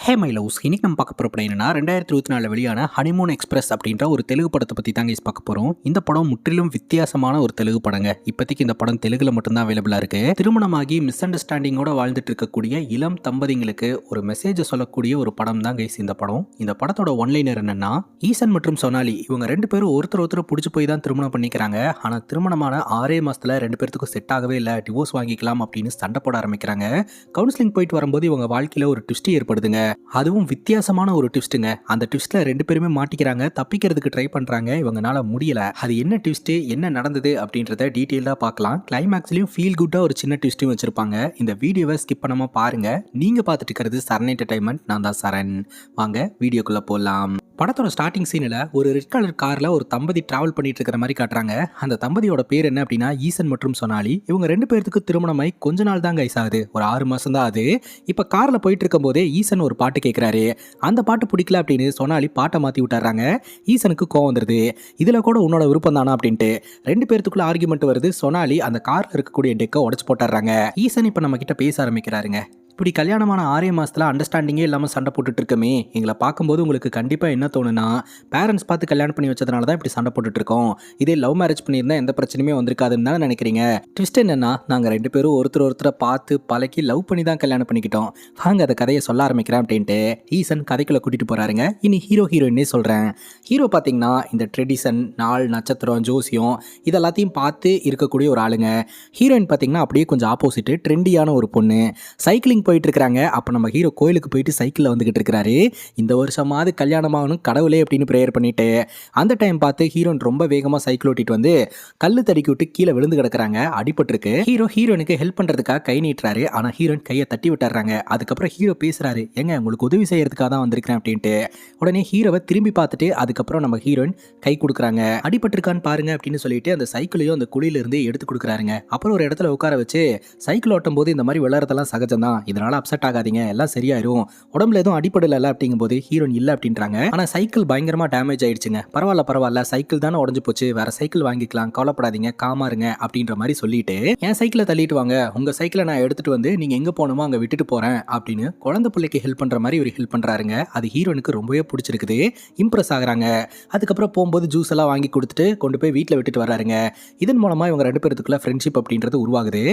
Hey my loves, இன்னைக்கு நம்ம பார்க்க போகிற படம் என்னன்னா 2024 வெளியான ஹனிமூன் எக்ஸ்பிரஸ் அப்படின்ற ஒரு தெலுங்கு படத்தை பற்றி தாங்க பார்க்க போகிறோம். இந்த படம் முற்றிலும் வித்தியாசமான ஒரு தெலுங்கு படங்க. இப்போதைக்கு இந்த படம் தெலுங்குல மட்டும்தான் அவைலபிளாக இருக்கு. திருமணமாகி மிஸ் அண்டர்ஸ்டாண்டிங்கோட வாழ்ந்துட்டு இருக்கக்கூடிய இளம் தம்பதிங்களுக்கு ஒரு மெசேஜ் சொல்லக்கூடிய ஒரு படம் தான் கைஸ் இந்த படம். இந்த படத்தோட ஒன்லைனர் என்னன்னா, ஈசன் மற்றும் சோனாலி இவங்க ரெண்டு பேரும் ஒருத்தர் பிடிச்சி போய் தான் திருமணம் பண்ணிக்கிறாங்க. ஆனால் திருமணமான 6 மாசத்துல ரெண்டு பேர்த்துக்கும் செட் ஆகவே இல்லை, டிவோர்ஸ் வாங்கிக்கலாம் அப்படின்னு சண்டை போட ஆரம்பிக்கிறாங்க. கவுன்சிலிங் போயிட்டு வரும்போது இவங்க வாழ்க்கையில ஒரு ட்விஸ்ட் ஏற்படுதுங்க. அதுவும் வித்தியாசமான ஒரு ட்விஸ்ட்டுங்க. அந்த ட்விஸ்ட்ல ரெண்டு பேருமே மாட்டிக்கிறாங்க, தப்பிக்கிறதுக்கு ட்ரை பண்றாங்க, இவங்கனால முடியல. அது என்ன ட்விஸ்ட், என்ன நடந்தது அப்படின்றத டீட்டெயிலா பார்க்கலாம். கிளைமேக்ஸ்லயும் ஃபீல் குட்டா ஒரு சின்ன ட்விஸ்ட்டும் வச்சிருப்பாங்க. இந்த வீடியோவை ஸ்கிப் பண்ணாம பாருங்க. நீங்க பார்த்துட்டு இருக்கிறது சரண் என்டர்டைன்மெண்ட். நான் தான் சரண். வாங்க வீடியோக்குள்ள போலாம். படத்தோட ஸ்டார்டிங் சீனில் ஒரு ரெட் கலர் காரில் ஒரு தம்பதி டிராவல் பண்ணிட்டு இருக்கிற மாதிரி காட்டுறாங்க. அந்த தம்பதியோட பேர் என்ன அப்படின்னா ஈசன் மற்றும் சோனாலி. இவங்க ரெண்டு பேருக்கு திருமணமாய் கொஞ்ச நாள் தான் கைஸ் ஆகுது, ஒரு 6 மாசம் தான் ஆகுது. இப்போ காரில் போயிட்டு இருக்கும் போதே ஈசன் ஒரு பாட்டு கேட்குறாரு. அந்த பாட்டு பிடிக்கல அப்படின்னு சோனாலி பாட்டை மாற்றி விட்டுறாங்க. ஈசனுக்கு கோவம் வந்துருது. இதில் கூட உன்னோட விருப்பம் தானா அப்படின்ட்டு ரெண்டு பேருக்குள்ள ஆர்குமெண்ட் வருது. சோனாலி அந்த காரில் இருக்கக்கூடிய டெக்கை உடச்சு போட்டுறாங்க. ஈசன் இப்போ நம்ம கிட்ட பேச ஆரம்பிக்கிறாருங்க. இப்படி கல்யாணமான 6 மாசத்துல அண்டர்ஸ்டாண்டிங்கே இல்லாமல் சண்டை போட்டுட்டு இருக்கமே, எங்களை பார்க்கும்போது உங்களுக்கு கண்டிப்பாக என்ன தோணுன்னா, பேரண்ட்ஸ் பார்த்து கல்யாணம் பண்ணி வச்சதுனால தான் இப்படி சண்டை போட்டுட்டு இருக்கோம், இதே லவ் மேரேஜ் பண்ணியிருந்தா எந்த பிரச்சனையுமே வந்திருக்காதுன்னு தானே நினைக்கிறீங்க. ட்விஸ்ட் என்னன்னா, நாங்கள் ரெண்டு பேரும் ஒருத்தரை பார்த்து பழக்கி லவ் பண்ணி தான் கல்யாணம் பண்ணிக்கிட்டோம். வாங்க அந்த கதையை சொல்ல ஆரம்பிக்கிறேன் அப்படின்ட்டு ஈசன் கதைக்குள்ள கூட்டிட்டு போறாருங்க. இனி ஹீரோயின்னே சொல்றேன். ஹீரோ பார்த்தீங்கன்னா இந்த ட்ரெடிஷன், நாள், நட்சத்திரம், ஜோசியம் இதெல்லாத்தையும் பார்த்து இருக்கக்கூடிய ஒரு ஆளுங்க. ஹீரோயின் பார்த்தீங்கன்னா அப்படியே கொஞ்சம் ஆப்போசிட், ட்ரெண்டியான ஒரு பொண்ணு. சைக்கிளிங் போயிட்டு இருக்காங்க. அப்போ நம்ம ஹீரோ கோயிலுக்கு போயிட்டு சைக்கிளில் வந்துகிட்டு இருக்கிறாரு. இந்த வருஷமாவது கல்யாணம் ஆகணும் கடவுளே அப்படின்னு ப்ரேயர் பண்ணிட்டு அந்த டைம் பார்த்து ஹீரோயின் ரொம்ப வேகமாக சைக்கிள் ஓட்டிட்டு வந்து கல்லு தடுக்கி விட்டு கீழே விழுந்து கிடக்குறாங்க, அடிபட்டிருக்கு. ஹீரோயினுக்கு ஹெல்ப் பண்ணுறதுக்காக கை நீட்டுறாரு. ஆனால் ஹீரோயின் கையை தட்டி விட்டுறாங்க. அதுக்கப்புறம் ஹீரோ பேசுறாரு, ஏங்க உங்களுக்கு உதவி செய்யறதுக்காக தான் வந்திருக்கிறேன் அப்படின்ட்டு. உடனே ஹீரோவை திரும்பி பார்த்துட்டு அதுக்கப்புறம் நம்ம ஹீரோயின் கை கொடுக்குறாங்க. அடிபட்டிருக்கான்னு பாருங்க அப்படின்னு சொல்லிட்டு அந்த சைக்கிளையும் அந்த குழியிலிருந்து எடுத்து கொடுக்குறாருங்க. அப்புறம் ஒரு இடத்துல உட்கார வச்சு சைக்கிள் ஓட்டும் போது இந்த மாதிரி விளையாடுறதெல்லாம் சகஜம் தான், இதனால அப்செட் ஆகாதீங்க, எல்லாம் சரியாயிரும், உடம்புல எதுவும் அடிப்படல அப்படிங்கும் போது ஹீரோயின் இல்ல அப்படின்றாங்க. ஆனா சைக்கிள் பயங்கரமா டேமேஜ் ஆயிடுச்சுங்க. பரவாயில்ல, சைக்கிள் தானே உடஞ்சு போச்சு, வேற சைக்கிள் வாங்கிக்கலாம், கவலைப்படாதீங்க, காமா இருங்க அப்படின்ற மாதிரி சொல்லிட்டு என் சைக்கிளை தள்ளிட்டு வாங்க, உங்க சைக்கிளை நான் எடுத்துட்டு வந்து நீங்க எங்க போகணுமோ அங்க விட்டுட்டு போறேன் அப்படின்னு குழந்தை பிள்ளைக்கு ஹெல்ப் பண்ற மாதிரி ஒரு ஹெல்ப் பண்றாருங்க. அது ஹீரோனுக்கு ரொம்பவே பிடிச்சிருக்குது, இம்ப்ரெஸ் ஆகுறாங்க. அதுக்கப்புறம் போகும்போது ஜூஸ் எல்லாம் வாங்கி கொடுத்துட்டு கொண்டு போய் வீட்டில் விட்டுட்டு வர்றாருங்க. இதன் மூலமா இவங்க ரெண்டு பேருக்குள்ள ஃப்ரெண்ட்ஷிப் அப்படின்றது உருவாகுது.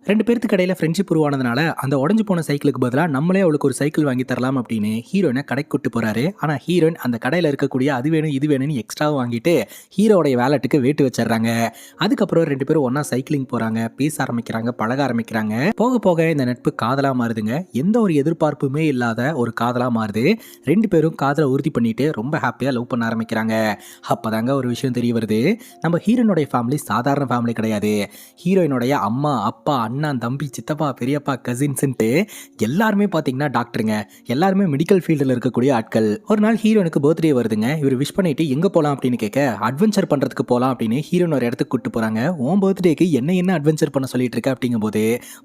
ரெண்டு பேருக்கு இடையில ஃப்ரெண்ட்ஷிப் உருவானதுனால அந்த உடஞ்சு போன சைக்கிளுக்கு பதிலாக நம்மளே அவளுக்கு ஒரு சைக்கிள் வாங்கி தரலாம் அப்படின்னு ஹீரோயினை கடைக்கு கூட்டு போறாரு. ஆனால் ஹீரோயின் அந்த கடையில் இருக்கக்கூடிய அது வேணும் இது வேணும்னு எக்ஸ்ட்ராவை வாங்கிட்டு ஹீரோடைய வேலட்டுக்கு வேட்டு வச்சிடறாங்க. அதுக்கப்புறம் ரெண்டு பேரும் ஒன்னா சைக்கிளிங் போறாங்க, பேச ஆரம்பிக்கிறாங்க, பழக ஆரம்பிக்கிறாங்க. போக போக இந்த நட்பு காதலா மாறுதுங்க. எந்த ஒரு எதிர்பார்ப்புமே இல்லாத ஒரு காதலா மாறுது. ரெண்டு பேரும் காதலை உறுதி பண்ணிட்டு ரொம்ப ஹாப்பியா லவ் பண்ண ஆரம்பிக்கிறாங்க. அப்பதாங்க ஒரு விஷயம் தெரிய வருது, நம்ம ஹீரோயினுடைய ஃபேமிலி சாதாரண ஃபேமிலி கிடையாது. ஹீரோயினுடைய அம்மா, அப்பா, அண்ணா, தம்பி, சித்தப்பா, பெரியப்பா, கசின்ஸ்ன்ட்டு எல்லாருமே பார்த்தீங்கன்னா டாக்டருங்க. எல்லாருமே மெடிக்கல் ஃபீல்டில் இருக்கக்கூடிய ஆட்கள். ஒரு நாள் ஹீரோனுக்கு பர்த்டே வருதுங்க. இவர் விஷ் பண்ணிட்டு எங்கே போகலாம் அப்படின்னு கேட்க அட்வென்ச்சர் பண்ணுறதுக்கு போகலாம் அப்படின்னு ஹீரோன் ஒரு இடத்துக்கு கூட்டு போகிறாங்க. உன் பர்த்டேக்கு என்ன அட்வென்ச்சர் பண்ண சொல்லிட்டு இருக்க அப்படிங்கும்போது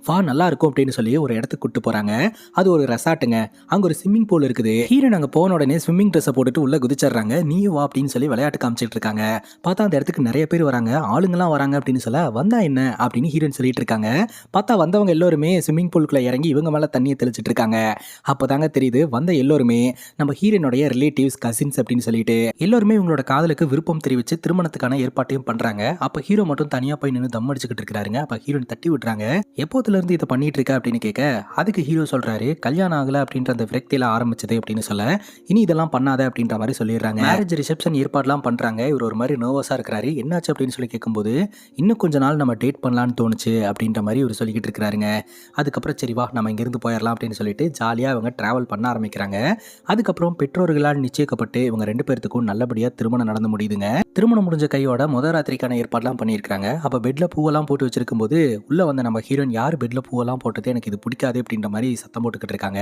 வா நல்லா இருக்கும் அப்படின்னு சொல்லி ஒரு இடத்துக்கு கூட்டு போகிறாங்க. அது ஒரு ரெசார்ட்டுங்க. அங்கே ஒரு ஸ்விம்மிங் பூல் இருக்குது. ஹீரோன் அங்கே போன உடனே ஸ்விம்மிங் ட்ரெஸ்ஸை போட்டுட்டு உள்ள குதிச்சிடுறாங்க. நீயும் வா அப்படின்னு சொல்லி விளையாட்டு காமிச்சிட்டு இருக்காங்க. பார்த்தா அந்த இடத்துக்கு நிறைய பேர் வராங்க, ஆளுங்கெல்லாம் வராங்க அப்படின்னு சொல்ல வந்தா என்ன அப்படின்னு ஹீரோன் சொல்லிட்டு இருக்காங்க. பார்த்தா வந்தவங்க எல்லோருமே ஸ்விம்மிங் பூலுக்குள்ள இறங்கி இவங்க மேலே தண்ணியை தெளிச்சிட்டு இருக்காங்க. அப்போ தாங்க தெரியுது வந்த எல்லோருமே நம்ம ஹீரோனுடைய ரிலேட்டிவ்ஸ், கசின்ஸ் அப்படின்னு சொல்லிட்டு எல்லாருமே இவங்களோட காதலுக்கு விருப்பம் தெரிவித்து திருமணத்துக்கான ஏற்பாட்டையும் பண்றாங்க. அப்போ ஹீரோ மட்டும் தனியாக போய் நின்று தம் அடிச்சுக்கிட்டு இருக்காருங்க. அப்போ ஹீரோயின் தட்டி விட்டுறாங்க. எப்போதுல இருந்து இதை பண்ணிட்டு இருக்க அப்படின்னு கேட்க அதுக்கு ஹீரோ சொல்றாரு, கல்யாணம் ஆகல அப்படின்ற அந்த விரக்தியில ஆரம்பிச்சது அப்படின்னு சொல்ல இனி இதெல்லாம் பண்ணாத அப்படின்ற மாதிரி சொல்லிடுறாங்க. மேரேஜ் ரிசப்ஷன் ஏற்பாடுலாம் பண்றாங்க. இவர் ஒரு மாதிரி நர்வஸா இருக்கிறாரு. என்னாச்சு அப்படின்னு சொல்லி கேட்கும்போது இன்னும் கொஞ்ச நாள் நம்ம டேட் பண்ணலான்னு தோணுச்சு அப்படின்ற மாதிரி இவர் சொல்லிக்கிட்டு இருக்கிறாருங்க. அதுக்கப்புறம் சரி வா நம்ம இங்கிருந்து போயிடலாம் அப்படின்னு சொல்லிட்டு ஜாலியாக இவங்க டிராவல் பண்ண ஆரம்பிக்கிறாங்க. அதுக்கப்புறம் பெற்றோர்களால் நிச்சயிக்கப்பட்டு இவங்க ரெண்டு பேர்த்துக்கும் நல்லபடியாக திருமணம் நடந்து முடியுதுங்க. திருமணம் முடிஞ்ச கையோட முதல் ராத்திரிக்கான ஏற்பாடுலாம் பண்ணியிருக்காங்க. அப்போ பெட்ல பூவெல்லாம் போட்டு வச்சிருக்கும் போது உள்ள வந்த நம்ம ஹீரோயின் யார் பெட்ல பூவெல்லாம் போட்டது, எனக்கு இது பிடிக்காது அப்படின்ற மாதிரி சத்தம் போட்டுக்கிட்டு இருக்காங்க.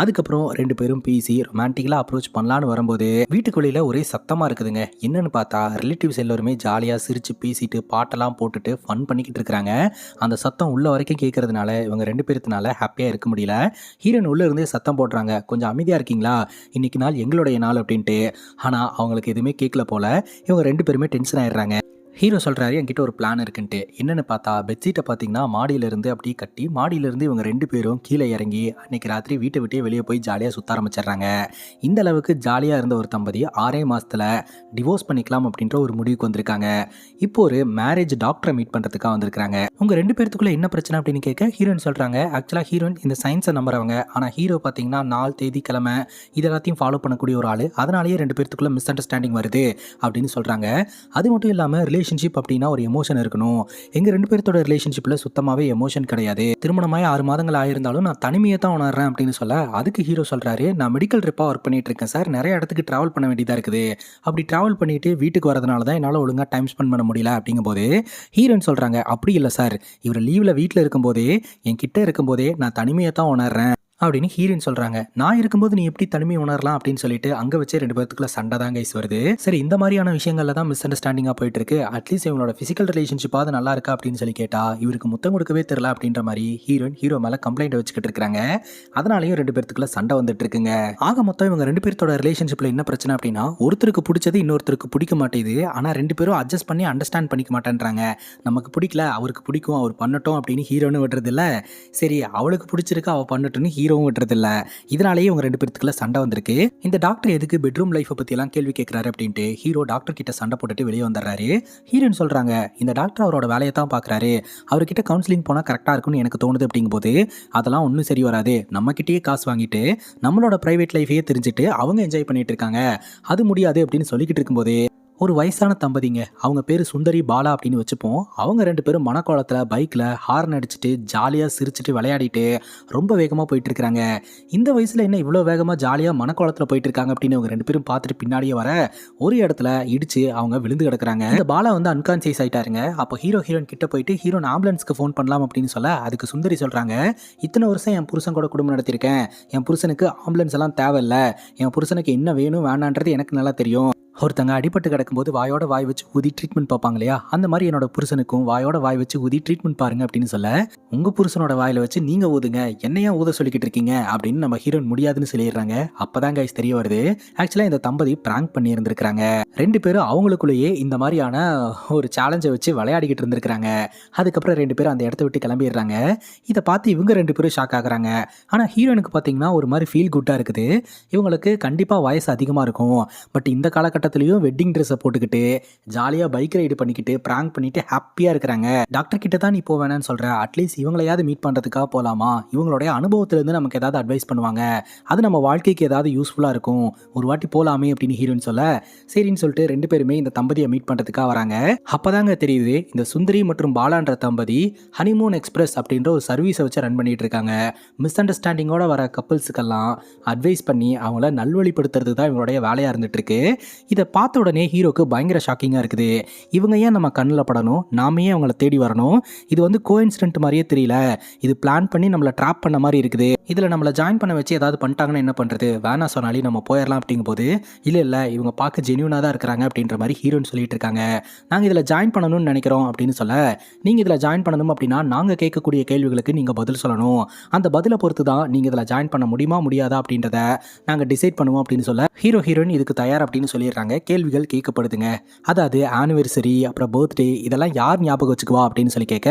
அதுக்கப்புறம் ரெண்டு பேரும் பேசி ரொமான்டிக்கலா அப்ரோச் பண்ணலான்னு வரும்போது வீட்டுக்கு வெளியில ஒரே சத்தமா இருக்குதுங்க. என்னன்னு பார்த்தா ரிலேட்டிவ்ஸ் எல்லாருமே ஜாலியாக சிரிச்சு பேசிட்டு பாட்டெல்லாம் போட்டுட்டு ஃபன் பண்ணிக்கிட்டு இருக்கிறாங்க. அந்த சத்தம் உள்ள வரைக்கும் கேட்கறதுனால இவங்க ரெண்டு பேருக்குனால ஹாப்பியாக இருக்க முடியல. ஹீரோயின் உள்ள இருந்தே சத்தம் போடுறாங்க, கொஞ்சம் அமைதியாக இருக்கீங்களா, இன்னைக்கு நாள் எங்களுடைய நாள் அப்படின்ட்டு. ஆனால் அவங்களுக்கு எதுவுமே கேட்கல போல. இவங்க ரெண்டு பேருமே டென்ஷன் ஆயிடுறாங்க. ஹீரோ சொல்கிறாரு என்கிட்ட ஒரு பிளான் இருக்குன்ட்டு. என்னென்னு பார்த்தா பெட்ஷீட்டை பார்த்தீங்கன்னா மாடியிலேருந்து அப்படியே கட்டி மாடியிலேருந்து இவங்க 2 பேரும் கீழே இறங்கி அன்றைக்கி ராத்திரி வீட்டை விட்டே வெளியே போய் ஜாலியாக சுற்ற ஆரம்பிச்சிடுறாங்க. இந்த அளவுக்கு ஜாலியாக இருந்த ஒரு தம்பதி 6 மாதத்தில் டிவோர்ஸ் பண்ணிக்கலாம் அப்படின்ற ஒரு முடிவுக்கு வந்திருக்காங்க. இப்போ ஒரு மேரேஜ் டாக்டரை மீட் பண்ணுறதுக்காக வந்திருக்காங்க. உங்கள் 2 பேர்த்துக்குள்ளே என்ன பிரச்சனை அப்படின்னு கேட்க ஹீரோயின் சொல்கிறாங்க, ஆக்சுவலாக ஹீரோயின் இந்த சயின்ஸை நம்புறவங்க. ஆனால் ஹீரோ பார்த்தீங்கன்னா நாள் தேதி கிழமை இது எல்லாத்தையும் ஃபாலோ பண்ணக்கூடிய ஒரு ஆள். அதனாலேயே 2 பேர்த்துக்குள்ளே மிஸ் அண்டர்ஸ்டாண்டிங் வருது அப்படின்னு சொல்கிறாங்க. அது மட்டும் இல்லாமல் ரிலேஷன்ஷிப் அப்படின்னா ஒரு எமோஷன் இருக்கணும். எங்கள் 2 பேர்த்தோட ரிலேஷன்ஷிப்பில் சுத்தமாகவே எமோஷன் கிடையாது. திருமணமாய் 6 மாதங்கள் ஆயிருந்தாலும் நான் தனிமையை தான் உணர்றேன் அப்படின்னு சொல்ல, அதுக்கு ஹீரோ சொல்கிறாரு, நான் மெடிக்கல் ரிப்பாக ஒர்க் பண்ணிட்டு இருக்கேன் சார், நிறைய இடத்துக்கு ட்ராவல் பண்ண வேண்டியதாக இருக்குது. அப்படி ட்ராவல் பண்ணிட்டு வீட்டுக்கு வரதுனால தான் என்னால் ஒழுங்காக டைம் ஸ்பெண்ட் பண்ண முடியல அப்படிங்கும்போது ஹீரோன்னு சொல்கிறாங்க, அப்படி இல்லை சார், இவர் லீவில் வீட்டில் இருக்கும்போதே என் கிட்ட இருக்கும்போதே நான் தனிமையை தான் உணர்றேன் அப்படின்னு ஹீரோயின் சொல்கிறாங்க. நான் இருக்கும்போது நீ எப்படி தனிமை உணரலாம் அப்படின்னு சொல்லிட்டு அங்கே வச்சு 2 பேர்த்துக்குள்ள சண்டை தான் கைஸ் வருது. சரி, இந்த மாதிரியான விஷயங்கள்ல தான் மிஸ் அண்டர்ஸ்டாண்டிங்காக போயிட்டு இருக்கு. அட்லீஸ்ட் இவங்களோட ஃபிசிக்கல் ரிலேஷன்ஷிப்பாவது நல்லா இருக்கா அப்படின்னு சொல்லி கேட்டா இவருக்கு முத்தம் கொடுக்கவே தெரியல அப்படின்ற மாதிரி ஹீரோ மேலே கம்ப்ளைண்ட் வச்சுக்கிட்டு இருக்காங்க. அதனாலையும் 2 பேர்த்துக்குள்ள சண்டை வந்துட்டு இருக்குங்க. ஆக மொத்தம் இவங்க 2 பேர்த்தோட ரிலேஷன்ஷிப்ல என்ன பிரச்சனை அப்படின்னா, ஒருத்தருக்கு பிடிச்சது இன்னொருத்தருக்கு பிடிக்க மாட்டேது. ஆனால் 2 பேரும் அட்ஜஸ்ட் பண்ணி அண்டர்ஸ்டாண்ட் பண்ணிக்க மாட்டேன்றாங்க. நமக்கு பிடிக்கல, அவருக்கு பிடிக்கும், அவர் பண்ணட்டும் அப்படின்னு ஹீரோன்னு விடுறது இல்லை. சரி, அவளுக்கு பிடிச்சிருக்கு, அவள் பண்ணட்டும்னு ஹீரோவும் விட்டுறதில்ல. இதனாலேயே இவங்க 2 பேர்த்துக்குள்ள சண்டை வந்திருக்கு. இந்த டாக்டர் எதுக்கு பெட்ரூம் லைஃப்பை பற்றி எல்லாம் கேள்வி கேட்கிறாரு அப்படின்ட்டு ஹீரோ டாக்டர் கிட்ட சண்டை போட்டுட்டு வெளியே வந்துடுறாரு. ஹீரோன்னு சொல்றாங்க, இந்த டாக்டர் அவரோட வேலையை தான் பார்க்குறாரு, அவர்கிட்ட கவுன்சிலிங் போனால் கரெக்டாக இருக்கும்னு எனக்கு தோணுது அப்படிங்கும்போது அதெல்லாம் ஒன்றும் சரி வராது. நம்மக்கிட்டேயே காசு வாங்கிட்டு நம்மளோட ப்ரைவேட் லைஃபையே தெரிஞ்சுட்டு அவங்க என்ஜாய் பண்ணிட்டு இருக்காங்க, அது முடியாது அப்படின்னு சொல்லிக்கிட்டு இருக்கும்போது ஒரு வயசான தம்பதிங்க, அவங்க பேர் சுந்தரி பாலா அப்படின்னு வச்சுப்போம். அவங்க 2 பேரும் மனக்கோலத்தில் பைக்கில் ஹார்ன் அடிச்சுட்டு ஜாலியாக சிரிச்சுட்டு விளையாடிட்டு ரொம்ப வேகமாக போயிட்டு இருக்காங்க. இந்த வயசில் என்ன இவ்வளோ வேகமாக ஜாலியாக மனக்கோலத்தில் போயிட்டு இருக்காங்க அப்படின்னு அவங்க 2 பேரும் பார்த்துட்டு பின்னாடியே வர ஒரு இடத்துல இடிச்சு அவங்க விழுந்து கிடக்குறாங்க. இந்த பாலா வந்து அன்கான்சியஸ் ஆயிட்டாருங்க. அப்போ ஹீரோயின் கிட்ட போயிட்டு ஹீரோன் ஆம்புலன்ஸ்க்கு ஃபோன் பண்ணலாம் அப்படின்னு சொல்ல, அதுக்கு சுந்தரி சொல்கிறாங்க, இத்தனை வருஷம் என் புருஷன் கூட குடும்பம் நடத்தியிருக்கேன், என் புருஷனுக்கு ஆம்புலன்ஸ் எல்லாம் தேவையில்லை, என் புருஷனுக்கு என்ன வேணும் வேணான்றது எனக்கு நல்லா தெரியும். ஒருத்தங்க அடிபட்டு கிடக்கும்போது வாயோட வாய் வச்சு ஊதி ட்ரீட்மெண்ட் பார்ப்பாங்க இல்லையா, அந்த மாதிரி என்னோட புருஷனுக்கும் வாயோட வாய் வச்சு ஊதி ட்ரீட்மெண்ட் பாருங்க அப்படின்னு சொல்ல, உங்க புருஷனோட வாயில வச்சு நீங்க ஊதுங்க, என்னையா ஊத சொல்லிக்கிட்டு இருக்கீங்க அப்படின்னு நம்ம ஹீரோயின் முடியாதுன்னு சொல்லிடுறாங்க. அப்பதான் கைஸ் தெரிய வருது, ஆக்சுவலா இந்த தம்பதி பிராங்க் பண்ணி இருந்திருக்காங்க. 2 பேரும் அவங்களுக்குள்ளேயே இந்த மாதிரியான ஒரு சேலஞ்சை வச்சு விளையாடிக்கிட்டு இருந்திருக்காங்க. அதுக்கப்புறம் 2 பேரும் அந்த இடத்த விட்டு கிளம்பிடுறாங்க. இதை பார்த்து இவங்க 2 பேரும் ஷாக் ஆகுறாங்க. ஆனா ஹீரோனுக்கு பார்த்தீங்கன்னா ஒரு மாதிரி ஃபீல் குட்டா இருக்குது. இவங்களுக்கு கண்டிப்பா வயசு அதிகமா இருக்கும், பட் இந்த காலகட்டத்திலையும் வெட்டிங் ட்ரெஸ்ஸை போட்டுக்கிட்டு ஜாலியாக பைக் ரைடு பண்ணிக்கிட்டு பிராங்க் பண்ணிட்டு ஹாப்பியாக இருக்கிறாங்க. டாக்டர் கிட்ட தான் நீ போ வேணான்னு சொல்கிற, அட்லீஸ்ட் இவங்களையாவது மீட் பண்ணுறதுக்காக போகலாமா, இவங்களுடைய அனுபவத்திலேருந்து நமக்கு ஏதாவது அட்வைஸ் பண்ணுவாங்க, அது நம்ம வாழ்க்கைக்கு ஏதாவது யூஸ்ஃபுல்லாக இருக்கும், ஒரு வாட்டி போகலாமே அப்படின்னு ஹீரோன்னு சொல்ல, சரின்னு சொல்லிட்டு 2 பேருமே இந்த தம்பதியை மீட் பண்ணுறதுக்காக வராங்க. அப்போதாங்க தெரியுது, இந்த சுந்தரி மற்றும் பாலான்ற தம்பதி ஹனிமூன் எக்ஸ்பிரஸ் அப்படின்ற ஒரு சர்வீஸை வச்சு ரன் பண்ணிட்டு இருக்காங்க. மிஸ் அண்டர்ஸ்டாண்டிங்கோட வர கப்பிள்ஸுக்கெல்லாம் அட்வைஸ் பண்ணி அவங்கள நல்வழிப்படுத்துறது தான் இவங்களுடைய வேலையாக இருந்துட்டு இருக்கு. இதை பார்த்த உடனே ஹீரோக்கு பயங்கர ஷாக்கிங்காக இருக்குது. இவங்க ஏன் நம்ம கண்ணில் படணும், நாம ஏன் அவங்கள தேடி வரணும், இது வந்து கோஇன்சிடென்ட் மாதிரியே தெரியல, இது பிளான் பண்ணி நம்மளை ட்ராப் பண்ண மாதிரி இருக்குது, இதில் நம்மளை ஜாயின் பண்ண வச்சு ஏதாவது பண்ணிட்டாங்கன்னா என்ன பண்ணுறது, வேணா சொன்னாலே நம்ம போயிடலாம் அப்படிங்கும்போது, இல்லை இவங்க பார்க்க ஜென்யூனாக தான் இருக்கிறாங்க அப்படின்ற மாதிரி ஹீரோன்னு சொல்லிட்டு இருக்காங்க. நாங்கள் இதில் ஜாயின் பண்ணணும்னு நினைக்கிறோம் அப்படின்னு சொல்ல, நீங்கள் இதில் ஜாயின் பண்ணணும் அப்படின்னா நாங்கள் கேட்கக்கூடிய கேள்விகளுக்கு நீங்கள் பதில் சொல்லணும், அந்த பதிலை பொறுத்து தான் நீங்கள் இதில் ஜாயின் பண்ண முடியுமா முடியாதா அப்படின்றத நாங்கள் டிசைட் பண்ணுவோம் அப்படின்னு சொல்ல, ஹீரோயின் இதுக்கு தயார் அப்படின்னு சொல்லிடுறாங்க. கேள்விகள் கேட்கப்படுதுங்க. அதாவது ஆனிவர்சரி, அப்புறம் பர்த்டே, இதெல்லாம் யார் ஞாபகம் வச்சுக்குவா அப்படின்னு சொல்லி கேட்க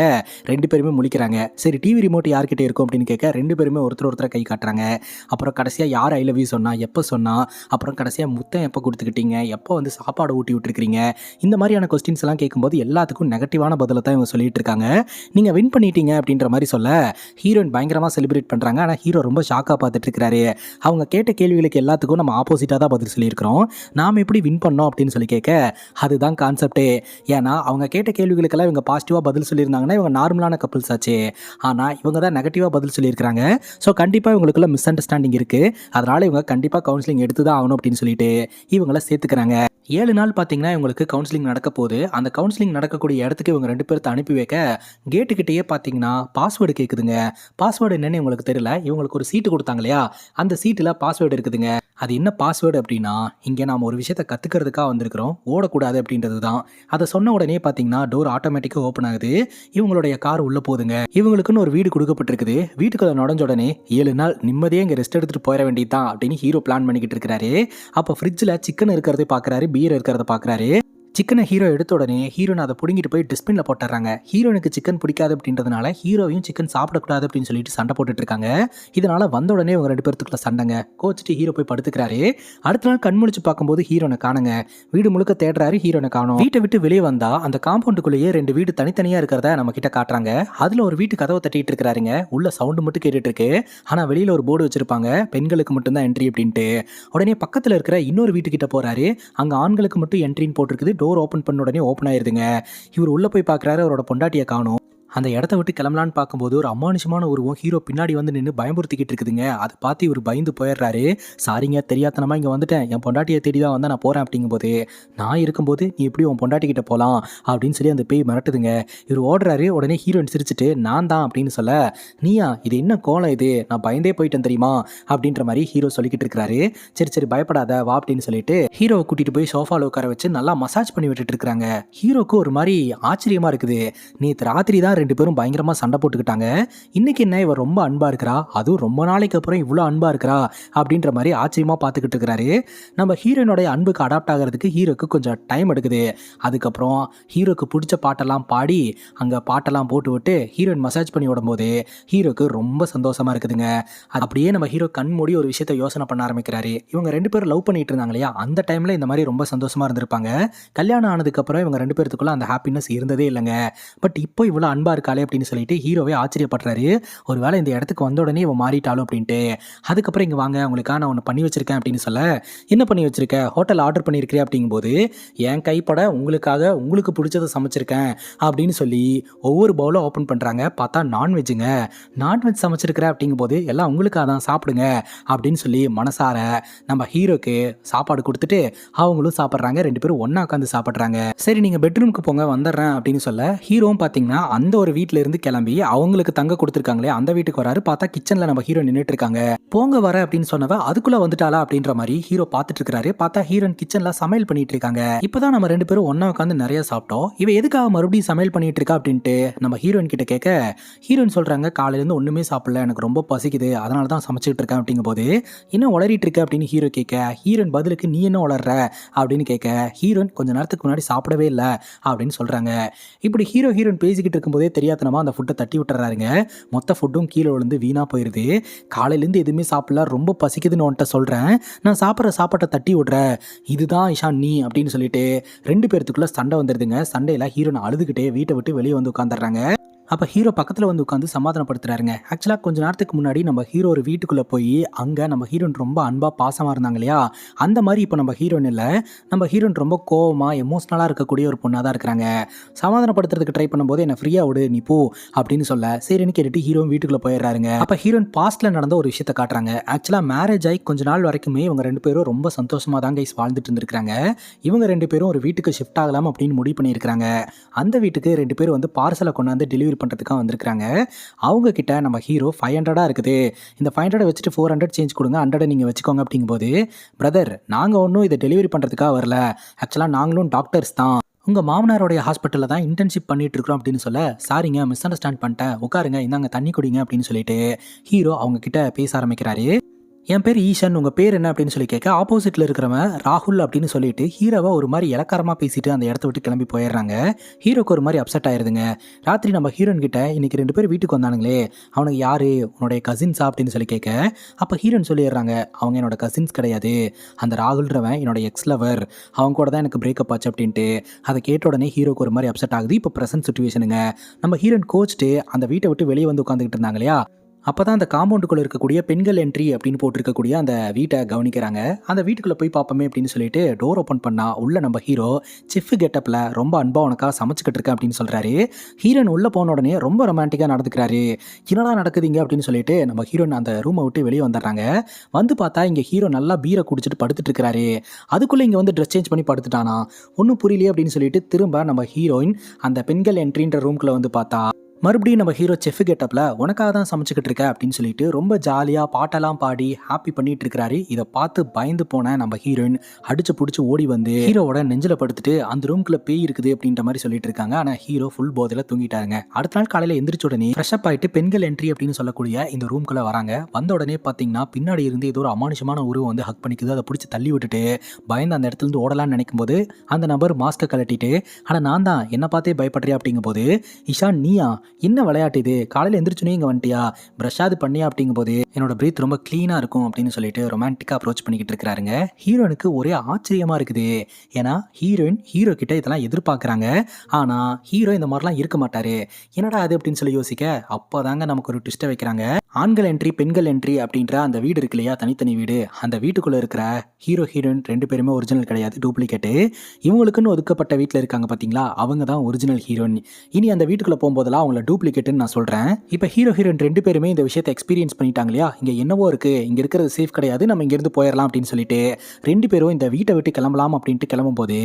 2 பேருமே முழிக்கிறாங்க. சரி, டிவி ரிமோட் யார்கிட்ட இருக்கும் அப்படின்னு கேட்க 2 பேருமே ஒருத்தர் கை காட்டுறாங்க. அப்புறம் கடைசியாக யார் ஐ லவ் யூ சொன்னா, எப்போ சொன்னா, அப்புறம் கடைசியாக முத்தம் எப்போ கொடுத்துக்கிட்டீங்க, எப்போ வந்து சாப்பாடு ஊட்டி விட்டுருக்கீங்க, இந்த மாதிரியான கொஸ்டின்ஸ் எல்லாம் கேட்கும்போது எல்லாத்துக்கும் நெகட்டிவான பதிலை தான் இவங்க சொல்லிட்டு இருக்காங்க. நீங்கள் வின் பண்ணிட்டீங்க அப்படின்ற மாதிரி சொல்ல ஹீரோயின் பயங்கரமாக செலிப்ரேட் பண்ணுறாங்க. ஆனால் ஹீரோ ரொம்ப ஷாக்காக பார்த்துட்டு இருக்கிறாரு. அவங்க கேட்ட கேள்விகளுக்கு எல்லாத்துக்கும் நம்ம ஆப்போசிட்டாக தான் பதில் சொல்லியிருக்கிறோம், நாம் எப்படி வின் பண்ணோம் அப்படின்னு சொல்லி கேட்க, அதுதான் கான்செப்டே. ஏன்னா அவங்க கேட்ட கேள்விகளுக்கெல்லாம் இவங்க பாசிட்டிவாக பதில் சொல்லியிருந்தாங்கன்னா இவங்க நார்மலான கப்பிள்ஸ் ஆச்சு. ஆனால் இவங்க தான் நெகட்டிவாக பதில் சொல்லியிருக்கிறாங்க. ஸோ கண்டிப்பாக இவங்களுக்குள்ள மிஸ் அண்டர்ஸ்டாண்டிங் இருக்குது, அதனால் இவங்க கண்டிப்பாக கவுன்சிலிங் எடுத்து தான் ஆகணும் அப்படின்னு சொல்லிட்டு இவங்கள சேர்த்துக்கிறாங்க. 7 நாள் பார்த்தீங்கன்னா இவங்களுக்கு கவுன்சிலிங் நடக்க போகுது. அந்த கவுன்சிலிங் நடக்கக்கூடிய இடத்துக்கு இவங்க 2 பேர்த்த அனுப்பி வைக்க கேட்டுக்கிட்டேயே பார்த்தீங்கன்னா பாஸ்வேர்டு கேட்குதுங்க. பாஸ்வேர்டு என்னன்னு இவங்களுக்கு தெரியல. இவங்களுக்கு ஒரு சீட்டு கொடுத்தாங்க இல்லையா, அந்த சீட்டில் பாஸ்வேர்டு இருக்குதுங்க. அது என்ன பாஸ்வேர்டு அப்படின்னா, இங்கே நாம் ஒரு விஷயத்தை கற்றுக்கிறதுக்காக வந்திருக்கிறோம், ஓடக்கூடாது அப்படின்றது தான். அதை சொன்ன உடனே பார்த்தீங்கன்னா டோர் ஆட்டோமேட்டிக்காக ஓப்பன் ஆகுது. இவங்களுடைய கார் உள்ளே போகுதுங்க. இவங்களுக்குன்னு ஒரு வீடு கொடுக்கப்பட்டிருக்குது. வீட்டுக்குள்ள நுழைஞ்ச உடனே 7 நாள் நிம்மதியாக இங்கே ரெஸ்ட் எடுத்துகிட்டு போயிட வேண்டியது தான் அப்படின்னு ஹீரோ பிளான் பண்ணிக்கிட்டு இருக்கிறாரு. அப்போ ஃப்ரிட்ஜில் சிக்கன் இருக்கிறதே பார்க்குறாரு, பீர் இருக்கிறத பார்க்குறாரு. சிக்கனை ஹீரோ எடுத்த உடனே ஹீரோன் அதை பிடுங்கிட்டு போய் டஸ்ட்பினில் போட்டுறாங்க. ஹீரோனுக்கு சிக்கன் பிடிக்காது அப்படின்றதுனால ஹீரோவையும் சிக்கன் சாப்பிடக்கூடாது அப்படின்னு சொல்லிட்டு சண்டை போட்டுட்டு இருக்காங்க. இதனால வந்த உடனே இவங்க 2 பேர்த்துக்குள்ள சண்டைங்க. கோச்சிட்டு ஹீரோ போய் படுத்துக்கிறாரு. அடுத்த நாள் கண் முழிச்சு பார்க்கும்போது ஹீரோனை காணுங்க. வீடு முழுக்க தேடுறாரு, ஹீரோனை காணோம். வீட்டை விட்டு வெளியே வந்தா அந்த காம்பவுண்டுக்குள்ளேயே 2 வீடு தனித்தனியா இருக்கிறத நம்ம கிட்ட காட்டுறாங்க. அதுல ஒரு வீட்டு கதவை தட்டிட்டு இருக்கிறாருங்க. உள்ள சவுண்டு மட்டும் கேட்டுட்டு இருக்கு. ஆனா வெளியில ஒரு போர்டு வச்சிருப்பாங்க, பெண்களுக்கு மட்டும்தான் என்ட்ரி அப்படின்ட்டு. உடனே பக்கத்துல இருக்கிற இன்னொரு வீட்டுக்கிட்ட போறாரு. அங்க ஆண்களுக்கு மட்டும் என்ட்ரின்னு போட்டிருக்குது. டோர் ஓப்பன் பண்ண உடனே ஓப்பன் ஆயிருதுங்க. இவர் உள்ள போய் பார்க்குறாரு, அவரோட பொண்டாட்டியை காணோம். அந்த இடத்த விட்டு கிளம்பலான்னு பார்க்கும்போது ஒரு அமானுஷமான உருவம் ஹீரோ பின்னாடி வந்து நின்று பயமுறுத்திக்கிட்டு இருக்குதுங்க. அதை பார்த்து இவர் பயந்து போயிடுறாரு. சாரிங்க, தெரியாதனமா இங்கே வந்துட்டேன், என் பொண்டாட்டியை தேடி தான் வந்து நான் போகிறேன் அப்படிங்கும்போது, நான் இருக்கும்போது நீ எப்படி உன் பொண்டாட்டிக்கிட்ட போகலாம் அப்படின்னு சொல்லி அந்த பேய் மிரட்டுதுங்க. இவர் ஓடுறாரு. உடனே ஹீரோயின் சிரிச்சுட்டு நான் தான் அப்படின்னு சொல்ல, நீயா, இது என்ன கோலம் இது, நான் பயந்தே போயிட்டேன் தெரியுமா அப்படின்ற மாதிரி ஹீரோ சொல்லிக்கிட்டு இருக்கிறாரு. சரி சரி பயப்படாத வா அப்படின்னு சொல்லிட்டு ஹீரோவை கூட்டிட்டு போய் சோஃபாவில் உட்கார வச்சு நல்லா மசாஜ் பண்ணி விட்டுட்டு இருக்கிறாங்க. ஹீரோக்கு ஒரு மாதிரி ஆச்சரியமா இருக்குது. நேற்று ராத்திரி தான் 2 பேரும் பயங்கரமா சண்டை போட்டுக்கிட்டாங்க. இன்னைக்கு என்ன இவ ரொம்ப அன்பா இருக்கிறா, அதுவும் ரொம்ப நாளைக்கு அப்புறம் இவ்வளோ அன்பா இருக்கிறா அப்படின்ற மாதிரி ஆச்சரியமா பார்த்துக்கிட்டு இருக்கிறாரு. நம்ம ஹீரோனுடைய அன்புக்கு அடாப்ட் ஆகிறதுக்கு ஹீரோக்கு கொஞ்சம் டைம் எடுக்குது. அதுக்கப்புறம் ஹீரோக்கு பிடிச்ச பாட்டெல்லாம் பாடி அங்கே பாட்டெல்லாம் போட்டு விட்டு ஹீரோயின் மசாஜ் பண்ணி விடும்போது ஹீரோக்கு ரொம்ப சந்தோஷமா இருக்குதுங்க. அப்படியே நம்ம ஹீரோ கண் மூடி ஒரு விஷயத்த யோசனை பண்ண ஆரம்பிக்கிறாரு. இவங்க 2 பேரும் லவ் பண்ணிட்டு இருந்தாங்க இல்லையா, அந்த டைம்ல இந்த மாதிரி ரொம்ப சந்தோஷமா இருந்திருப்பாங்க. கல்யாணம் ஆனதுக்கப்புறம் இவங்க 2 பேருக்குள்ள அந்த ஹாப்பினஸ் இருந்ததே இல்லைங்க. பட் இப்போ இவ்வளோ அன்பா இருக்காளே அப்படின்னு சொல்லிட்டு ஹீரோவே ஆச்சரியப்படுறாரு. ஒருவேளை இந்த இடத்துக்கு வந்த உடனே இவன் மாறிட்டாலும் அப்படின்ட்டு. அதுக்கப்புறம் இங்கே வாங்க, உங்களுக்காக நான் ஒன்று பண்ணி வச்சிருக்கேன் அப்படின்னு சொல்ல, என்ன பண்ணி வச்சிருக்க, ஹோட்டல் ஆர்டர் பண்ணியிருக்கிறேன் அப்படிங்கும்போது, என் கைப்பட உங்களுக்காக உங்களுக்கு பிடிச்சதை சமைச்சிருக்கேன் அப்படின்னு சொல்லி ஒவ்வொரு பவுலும் ஓப்பன் பண்ணுறாங்க. பார்த்தா நான்வெஜ்ஜுங்க. நான்வெஜ் சமைச்சிருக்கிறேன் அப்படிங்கும்போது எல்லாம் உங்களுக்காக தான், சாப்பிடுங்க அப்படின்னு சொல்லி மனசார நம்ம ஹீரோக்கு சாப்பாடு கொடுத்துட்டு அவங்களும் சாப்பிட்றாங்க. 2 பேரும் ஒன்றா உட்காந்து சாப்பிட்றாங்க. சரி நீங்கள் பெட்ரூமுக்கு போங்க, வந்துடுறேன் அப்படின்னு சொல்ல, ஹீரோவும் பார்த்தீங்கன்னா அந்த ஒரு வீட்டில இருந்து கிளம்பி அவங்களுக்கு தங்க கொடுத்துருக்காங்களே அந்த வீட்டுக்கு வராரு. பார்த்தா கிச்சன்ல நம்ம ஹீரோ நின்றுட்டு இருக்காங்க. போங்க வர அப்படின்னு சொன்னவ அதுக்குள்ள வந்துட்டாளா அப்படின்ற மாதிரி ஹீரோ பார்த்துட்டு இருக்காரு. பார்த்தா ஹீரோயின் கிச்சன்ல சமையல் பண்ணிட்டு இருக்காங்க. இப்பதான் நம்ம 2 பேரும் ஒண்ணா உட்காந்து நிறைய சாப்பிட்டோம், இவ எதுக்காக மறுபடியும் சமையல் பண்ணிட்டு இருக்கா அப்படின்ட்டு நம்ம ஹீரோயின் கிட்ட கேட்க, ஹீரோயின் சொல்றாங்க காலையில இருந்து ஒண்ணுமே சாப்பிடல, எனக்கு ரொம்ப பசிக்குது, அதனால தான் சமைச்சிட்டு இருக்கேன் அப்படிங்கும் போது, என்ன உளறிட்டு இருக்க அப்படின்னு ஹீரோ கேட்க, ஹீரோயின் பதிலுக்கு நீ என்ன உளர்ற அப்படின்னு கேட்க, ஹீரோயின் கொஞ்ச நேரத்துக்கு முன்னாடி சாப்பிடவே இல்லை அப்படின்னு சொல்றாங்க. இப்படி ஹீரோயின் பேசிக்கிட்டு இருக்கும்போதே தெரியாதனமா அந்த ஃபுட்டை தட்டி விட்டுறாருங்க. மொத்த ஃபுட்டும் கீழே விழுந்து வீணா போயிருது. காலையிலேருந்து எதுவுமே சாப்பிடல, ரொம்ப பசிக்குதுன்னு உன்ட்ட சொல்கிறேன், நான் சாப்பிட்ற சாப்பாட்டை தட்டி விட்ற, இதுதான் இஷான் நீ அப்படின்னு சொல்லிட்டு 2 பேர்த்துக்குள்ள சண்டை வந்துடுதுங்க. சண்டையில் ஹீரோனை அழுதுகிட்டே வீட்டை விட்டு வெளியே வந்து உட்காந்துடுறாங்க. அப்போ ஹீரோ பக்கத்தில் வந்து உட்காந்து சமாதானப்படுத்துறாருங்க. ஆக்சுவலாக கொஞ்ச நேரத்துக்கு முன்னாடி நம்ம ஹீரோ ஒரு வீட்டுக்குள்ளே போய் அங்கே நம்ம ஹீரோயின் ரொம்ப அன்பாக பாசமாக இருந்தாங்க இல்லையா, அந்த மாதிரி இப்போ நம்ம ஹீரோயின் இல்லை, நம்ம ஹீரோயின் ரொம்ப கோவமாக எமோஷ்னலாக இருக்கக்கூடிய ஒரு பொண்ணாக தான் இருக்கிறாங்க. சமாதானப்படுத்துறதுக்கு ட்ரை பண்ணும்போது என்னை ஃப்ரீயாக விடு நீ போ அப்படின்னு சொல்ல, சரின்னு கேட்டுட்டு ஹீரோயின் வீட்டுக்குள்ளே போயிடுறாருங்க. அப்போ ஹீரோயின் பாஸ்ட்டில் நடந்த ஒரு விஷயத்தை காட்டுறாங்க. ஆக்சுவலாக மேரேஜ் ஆகி கொஞ்ச நாள் வரைக்குமே இவங்க 2 பேரும் ரொம்ப சந்தோஷமாக தான் கைஸ் வாழ்ந்துட்டு இருந்திருக்காங்க. இவங்க 2 பேரும் ஒரு வீட்டுக்கு ஷிஃப்ட் ஆகலாம் அப்படின்னு முடிவு பண்ணியிருக்கிறாங்க. அந்த வீட்டுக்கு 2 பேர் வந்து பார்சலை கொண்டாந்து டெலிவரி பண்ணுறதுக்காக வந்திருக்காங்க. அவங்க கிட்ட நம்ம ஹீரோ 500 இருக்குது, இந்த 500 வச்சுட்டு 400 சேஞ்ச் கொடுங்க, 100 நீங்கள் வச்சுக்கோங்க அப்படிங்கும்போது, பிரதர் நாங்கள் ஒன்றும் இதை டெலிவரி பண்ணுறதுக்காக வரல, ஆக்சுவலாக நாங்களும் டாக்டர்ஸ் தான், உங்கள் மாமனாரோடைய ஹாஸ்பிட்டலில் தான் இன்டர்ன்ஷிப் பண்ணிட்டு இருக்கிறோம் அப்படின்னு சொல்ல, சாரிங்க மிஸ் அண்டர்ஸ்டாண்ட் பண்ணிட்டேன், உட்காருங்க, இந்தாங்க தண்ணி குடிங்க அப்படின்னு சொல்லிட்டு ஹீரோ அவங்க கிட்ட பேச ஆரம்பிக்கிறாரு. என் பேர் ஈஷன், உங்கள் பேர் என்ன அப்படின்னு சொல்லி கேட்க, ஆப்போசிட்டில் இருக்கிறவன் ராகுல் அப்படின்னு சொல்லிட்டு ஹீரோவை ஒரு மாதிரி இலக்காரமாக பேசிட்டு அந்த இடத்த விட்டு கிளம்பி போயிடுறாங்க. ஹீரோக்கு ஒரு மாதிரி அப்செட் ஆயிருதுங்க. ராத்திரி நம்ம ஹீரோயின் கிட்ட இன்னைக்கு 2 பேர் வீட்டுக்கு வந்தானுங்களே, அவனுக்கு யாரு, உன்னுடைய கசின்ஸா அப்படின்னு சொல்லி கேட்க, அப்போ ஹீரோயின் சொல்லிடுறாங்க, அவங்க என்னோட கசின்ஸ் கிடையாது, அந்த ராகுல்ன்றவன் என்னோட எக்ஸ் லவர், அவங்க கூட தான் எனக்கு பிரேக்கப் ஆச்சு அப்படின்ட்டு. அதை கேட்ட உடனே ஹீரோக்கு ஒரு மாதிரி அப்செட் ஆகுது. இப்போ ப்ரெசன்ட் சுச்சுவேஷனுங்க, நம்ம ஹீரோயின் கோச்சிட்டு அந்த வீட்டை விட்டு வெளியே வந்து உட்காந்துக்கிட்டு இருந்தாங்க இல்லையா, அப்போ தான் அந்த காம்பவுண்டுக்குள்ளே இருக்கக்கூடிய பெண்கள் என்ட்ரி அப்படின்னு போட்டிருக்கக்கூடிய அந்த வீட்டை கவனிக்கிறாங்க. அந்த வீட்டுக்குள்ளே போய் பார்ப்போமே அப்படின்னு சொல்லிட்டு டோர் ஓப்பன் பண்ணால் உள்ள நம்ம ஹீரோ செஃப் கெட்டப்பில் ரொம்ப அன்பாக உனக்காக சமைச்சிக்கிட்டு இருக்கேன் அப்படின்னு சொல்கிறாரு. ஹீரோயின் உள்ளே போன உடனே ரொம்ப ரொமான்டிக்காக நடந்துக்கிறாரு. என்னடா நடக்குதுங்க அப்படின்னு சொல்லிட்டு நம்ம ஹீரோயின் அந்த ரூமை விட்டு வெளியே வந்துடுறாங்க. வந்து பார்த்தா இங்கே ஹீரோ நல்லா பீரை குடிச்சிட்டு படுத்துட்டு இருக்கிறாரு. அதுக்குள்ளே இங்கே வந்து ட்ரெஸ் சேஞ்ச் பண்ணி படுத்துட்டானா, ஒன்றும் புரியலையே அப்படின்னு சொல்லிட்டு திரும்ப நம்ம ஹீரோயின் அந்த பெண்கள் என்ட்ரின்ற ரூம்குள்ளே வந்து பார்த்தா மறுபடியும் நம்ம ஹீரோ செஃப் கெட்டப்ல உனக்காக தான் சமைச்சுக்கிட்டு இருக்க அப்படின்னு சொல்லிட்டு ரொம்ப ஜாலியாக பாட்டெல்லாம் பாடி ஹாப்பி பண்ணிட்டு இருக்கிறாரு. இதை பார்த்து பயந்து போன நம்ம ஹீரோயின் அடிச்சு பிடிச்சி ஓடி வந்து ஹீரோவோட நெஞ்சில படுத்துட்டு அந்த ரூம்குள்ள பேய் இருக்குது அப்படின்ற மாதிரி சொல்லிட்டு இருக்காங்க. ஆனால் ஹீரோ ஃபுல் போதையில தூங்கிட்டாருங்க. அடுத்த நாள் காலையில் எந்திரிச்ச உடனே ஃப்ரெஷ் அப் ஆயிட்டு பெண்கள் என்ட்ரி அப்படின்னு சொல்லக்கூடிய இந்த ரூம்குள்ள வராங்க. வந்த உடனே பார்த்தீங்கன்னா பின்னாடி இருந்து ஏதோ ஒரு அமானுஷமான உருவம் வந்து ஹக் பண்ணிக்குது. அதை பிடிச்சி தள்ளி விட்டுட்டு பயந்து அந்த இடத்துல இருந்து ஓடலாம்னு நினைக்கும் போது அந்த நபர் மாஸ்கை கழட்டிட்டு ஆனால் நான் தான் என்ன பார்த்தே பயப்படுறியா அப்படிங்கும் போது இஷான் நீயா என்ன விளையாட்டு இது காலையில் எந்திரிச்சுனே இங்கே வந்துட்டியா ப்ரஷாது பண்ணியா அப்படிங்கும் போது என்னோட பிரீத் ரொம்ப க்ளீனாக இருக்கும் அப்படின்னு சொல்லிட்டு ரொமான்டிக்காக அப்ரோச் பண்ணிக்கிட்டு இருக்கிறாருங்க. ஹீரோனுக்கு ஒரே ஆச்சரியமாக இருக்குது. ஏன்னா ஹீரோயின் ஹீரோ கிட்ட இதெல்லாம் எதிர்பார்க்குறாங்க. ஆனால் ஹீரோ இந்த மாதிரிலாம் இருக்க மாட்டாரு. என்னடா அது அப்படின்னு சொல்லி யோசிக்க அப்போதாங்க நமக்கு ஒரு ட்விஸ்ட்டை வைக்கிறாங்க. ஆண்கள் என்ட்ரி பெண்கள் என்ட்ரி அப்படின்ற அந்த வீடு இருக்கு இல்லையா, தனித்தனி வீடு, அந்த வீட்டுக்குள்ளே இருக்கிற ஹீரோ ஹீரோயின் ரெண்டு பேருமே ஒரிஜினல் கிடையாது, டூப்ளிகேட்டு. இவங்களுக்குன்னு ஒதுக்கப்பட்ட வீட்டில் இருக்காங்க பார்த்தீங்களா, அவங்க தான் ஒரிஜினல் ஹீரோயின். இனி அந்த வீட்டுக்குள்ளே போகும்போதெல்லாம் அவங்கள டூப்ளிகேட்டுன்னு நான் சொல்கிறேன். இப்போ ஹீரோ ஹீரோயின் ரெண்டு பேருமே இந்த விஷயத்தை எக்ஸ்பீரியன்ஸ் பண்ணிட்டாங்க இல்லையா, இங்கே என்னவோ இருக்குது, இங்கே இருக்கிறது சேஃப் கிடையாது, நம்ம இங்கேருந்து போயிடலாம் அப்படின்னு சொல்லிட்டு ரெண்டு பேரும் இந்த வீட்டை விட்டு கிளம்பலாம் அப்படின்ட்டு கிளம்பும்போது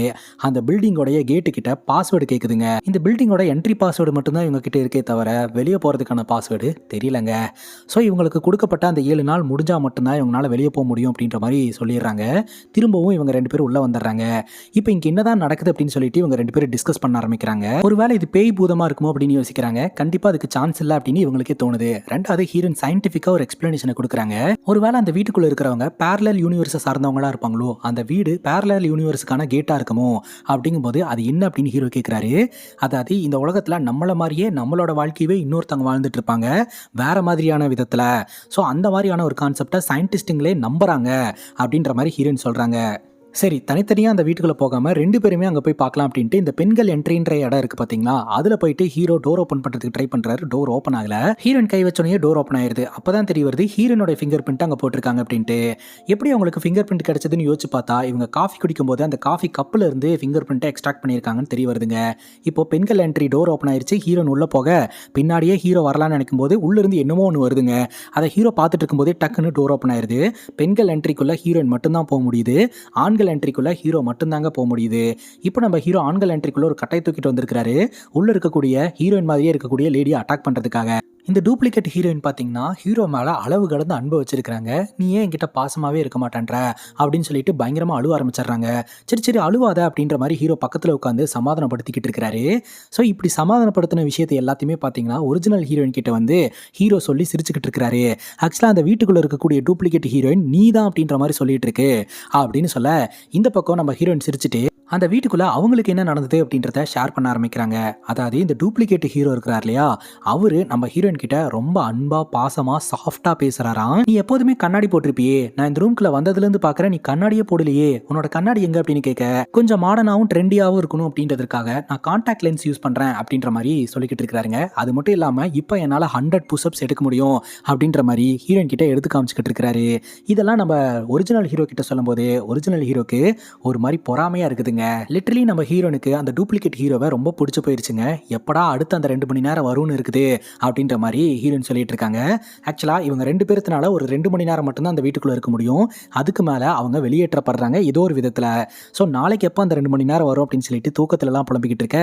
அந்த பில்டிங்கோடைய கேட்டு கிட்ட பாஸ்வேர்டு கேட்குதுங்க. இந்த பில்டிங்கோட என்ட்ரி பாஸ்வேர்டு மட்டும்தான் இவங்க கிட்ட இருக்கே தவிர வெளியே போகிறதுக்கான பாஸ்வேர்டு தெரியலங்க. ஸோ இவங்களுக்கு கொடுக்கப்பட்ட அந்த 7 நாள் முடிஞ்சால் மட்டும்தான் இவங்களால வெளியே போக முடியும் அப்படின்ற மாதிரி சொல்லிடுறாங்க. திரும்பவும் இவங்க ரெண்டு பேரும் உள்ளே வந்துடுறாங்க. இப்போ இங்கே என்னதான் நடக்குது அப்படின்னு சொல்லிட்டு இவங்க ரெண்டு பேரும் டிஸ்கஸ் பண்ண ஆரம்பிக்கிறாங்க. ஒருவேளை இது பேய் பூதமாக இருக்குமோ அப்படின்னு யோசிக்கிறாங்க. கண்டிப்பாக அதுக்கு சான்ஸ் இல்லை அப்படின்னு இவங்களுக்கே தோணுது. ரெண்டாவது ஹீரோயின் சயின்டிஃபிக்காக ஒரு எக்ஸ்பிளனேஷனை கொடுக்குறாங்க. ஒருவேளை அந்த வீட்டுக்குள்ளே இருக்கிறவங்க பேரலல் யூனிவர்ஸை சார்ந்தவங்களா இருப்பாங்களோ, அந்த வீடு பேரலல் யூனிவர்ஸுக்கான கேட்டாக இருக்குமோ அப்படிங்கும்போது அது என்ன அப்படின்னு ஹீரோ கேட்குறாரு. அதாவது இந்த உலகத்தில் நம்மள மாதிரியே நம்மளோட வாழ்க்கையவே இன்னொருத்தவங்க வாழ்ந்துட்டு இருப்பாங்க வேற மாதிரியான விதத்தில். ஸோ அந்த மாதிரியான ஒரு கான்செப்டை சயின்டிஸ்ட்டுங்களே நம்புறாங்க அப்படின்ற மாதிரி ஹீரோயின் சொல்கிறாங்க. சரி, தனித்தனியாக அந்த வீட்டுக்குள்ளே போகாமல் ரெண்டு பேருமே அங்கே போய் பார்க்கலாம் அப்படின்ட்டு இந்த பெண்கள் என்ட்ரின்ற இடம் இருக்குது பார்த்தீங்களா, அதில் போயிட்டு ஹீரோ டோர் ஓப்பன் பண்ணுறதுக்கு ட்ரை பண்ணுறாரு. டோர் ஓப்பன் ஆகலை. ஹீரோயின் கை வச்சோடனே டோர் ஓப்பன் ஆயிடுது. அப்போ தான் தெரிய வருது ஹீரோனோட ஃபிங்கர் பிரிண்ட் அங்கே போட்டிருக்காங்க அப்படின்ட்டு. எப்படி அவங்களுக்கு ஃபிங்கர் பிரிண்ட் கிடைச்சதுன்னு யோசிச்சு பார்த்தா இவங்க காஃபி குடிக்கும்போது அந்த காஃபி கப்பில் இருந்து ஃபிங்கர் பிரிண்ட்டை எக்ஸ்ட்ராக்ட் பண்ணியிருக்காங்கன்னு தெரிய வருதுங்க. இப்போ பெண்கள் என்ட்ரி டோர் ஓப்பன் ஆயிடுச்சு. ஹீரோன் உள்ளே போக பின்னாடியே ஹீரோ வரலான்னு நினைக்கும் போது உள்ளிருந்து என்னமோ ஒன்று வருதுங்க. அதை ஹீரோ பார்த்துட்டு இருக்கும்போதே டக்குன்னு டோர் ஓப்பன் ஆயிடுது. பெண்கள் என்ட்ரிக்குள்ளே ஹீரோயின் மட்டும்தான் போக முடியுது. ஆண்கள் என்ட்ரிக்குள்ளே ஹீரோ மட்டும்தாங்க போக முடியுது. இப்போ நம்ம ஹீரோ ஆண்கள் என்ட்ரிக்குள்ள ஒரு கட்டை தூக்கிட்டு வந்திருக்காரு. உள்ள இருக்கக்கூடிய ஹீரோயின் மாதிரியே இருக்கக்கூடிய லேடியை அட்டாக் பண்றதுக்காக. இந்த டூப்ளிகேட் ஹீரோயின் பார்த்தீங்கன்னா ஹீரோ மேலே அளவு கடந்து அன்பு வச்சிருக்காங்க. நீ ஏன் என்கிட்ட பாசமாகவே இருக்க மாட்டேன்ற அப்படின்னு சொல்லிட்டு பயங்கரமாக அழுவ ஆரம்பிச்சிடுறாங்க. சரி சரி அழுவாத அப்படின்ற மாதிரி ஹீரோ பக்கத்தில் உட்காந்து சமாதானப்படுத்திக்கிட்டு இருக்கிறாரு. ஸோ இப்படி சமாதானப்படுத்தின விஷயத்தை எல்லாத்தையுமே பார்த்தீங்கன்னா ஒரிஜினல் ஹீரோயின் கிட்ட வந்து ஹீரோ சொல்லி சிரிச்சுக்கிட்டு இருக்கிறாரு. ஆக்சுவலாக அந்த வீட்டுக்குள்ளே இருக்கக்கூடிய டூப்ளிகேட் ஹீரோயின் நீ தான் அப்படின்ற மாதிரி சொல்லிட்டு இருக்கு அப்படின்னு சொல்ல இந்த பக்கம் நம்ம ஹீரோயின் சிரிச்சுட்டு அந்த வீட்டுக்குள்ளே அவங்களுக்கு என்ன நடந்தது அப்படின்றத ஷேர் பண்ண ஆரம்பிக்கிறாங்க. அதாவது இந்த டூப்ளிகேட் ஹீரோ இருக்கிறார் இல்லையா, அவரு நம்ம ஹீரோயின் கிட்ட ரொம்ப அன்பா பாசமா சாஃப்டா பேசுறாராம். நீ எப்போதுமே கண்ணாடி போட்டிருப்பியே, நான் இந்த ரூம்குள்ள வந்ததுலேருந்து பார்க்குறேன் நீ கண்ணாடியே போடலையே, உன்னோட கண்ணாடி எங்க அப்படின்னு கேட்க கொஞ்சம் மாடர்னாகவும் ட்ரெண்டியாகவும் இருக்கணும் அப்படின்றதுக்காக நான் கான்டாக்ட் லென்ஸ் யூஸ் பண்ணுறேன் அப்படின்ற மாதிரி சொல்லிக்கிட்டு இருக்கிறாருங்க. அது மட்டும் இல்லாமல் இப்போ என்னால் 100 புஷ்அப்ஸ் எடுக்க முடியும் அப்படின்ற மாதிரி ஹீரோயின் கிட்ட எடுத்து காமிச்சிக்கிட்டு இருக்கிறாரு. இதெல்லாம் நம்ம ஒரிஜினல் ஹீரோ கிட்ட சொல்லும்போது ஒரிஜினல் ஹீரோக்கு ஒரு மாதிரி பொறாமையா இருக்குதுங்க. லிட்டரலி நம்ம ஹீரோனுக்கு அந்த டூப்ளிகேட் ஹீரோவை ரொம்ப பிடிச்சி போயிருச்சுங்க. எப்படா அடுத்து அந்த 2 மணி நேரம் வரும்னு இருக்குது அப்படின்ற மாதிரி ஹீரோயின் சொல்லிட்டு இருக்காங்க. ஆக்சுவலாக இவங்க 2 பேர்த்தினால ஒரு 2 மணி நேரம் மட்டும்தான் அந்த வீட்டுக்குள்ளே இருக்க முடியும். அதுக்கு மேலே அவங்க வெளியேற்றப்படுறாங்க ஏதோ ஒரு விதத்தில். ஸோ நாளைக்கு எப்போ அந்த 2 மணி நேரம் வரும் அப்படின்னு சொல்லிட்டு தூக்கத்துலலாம் புலம்பிக்கிட்டு இருக்க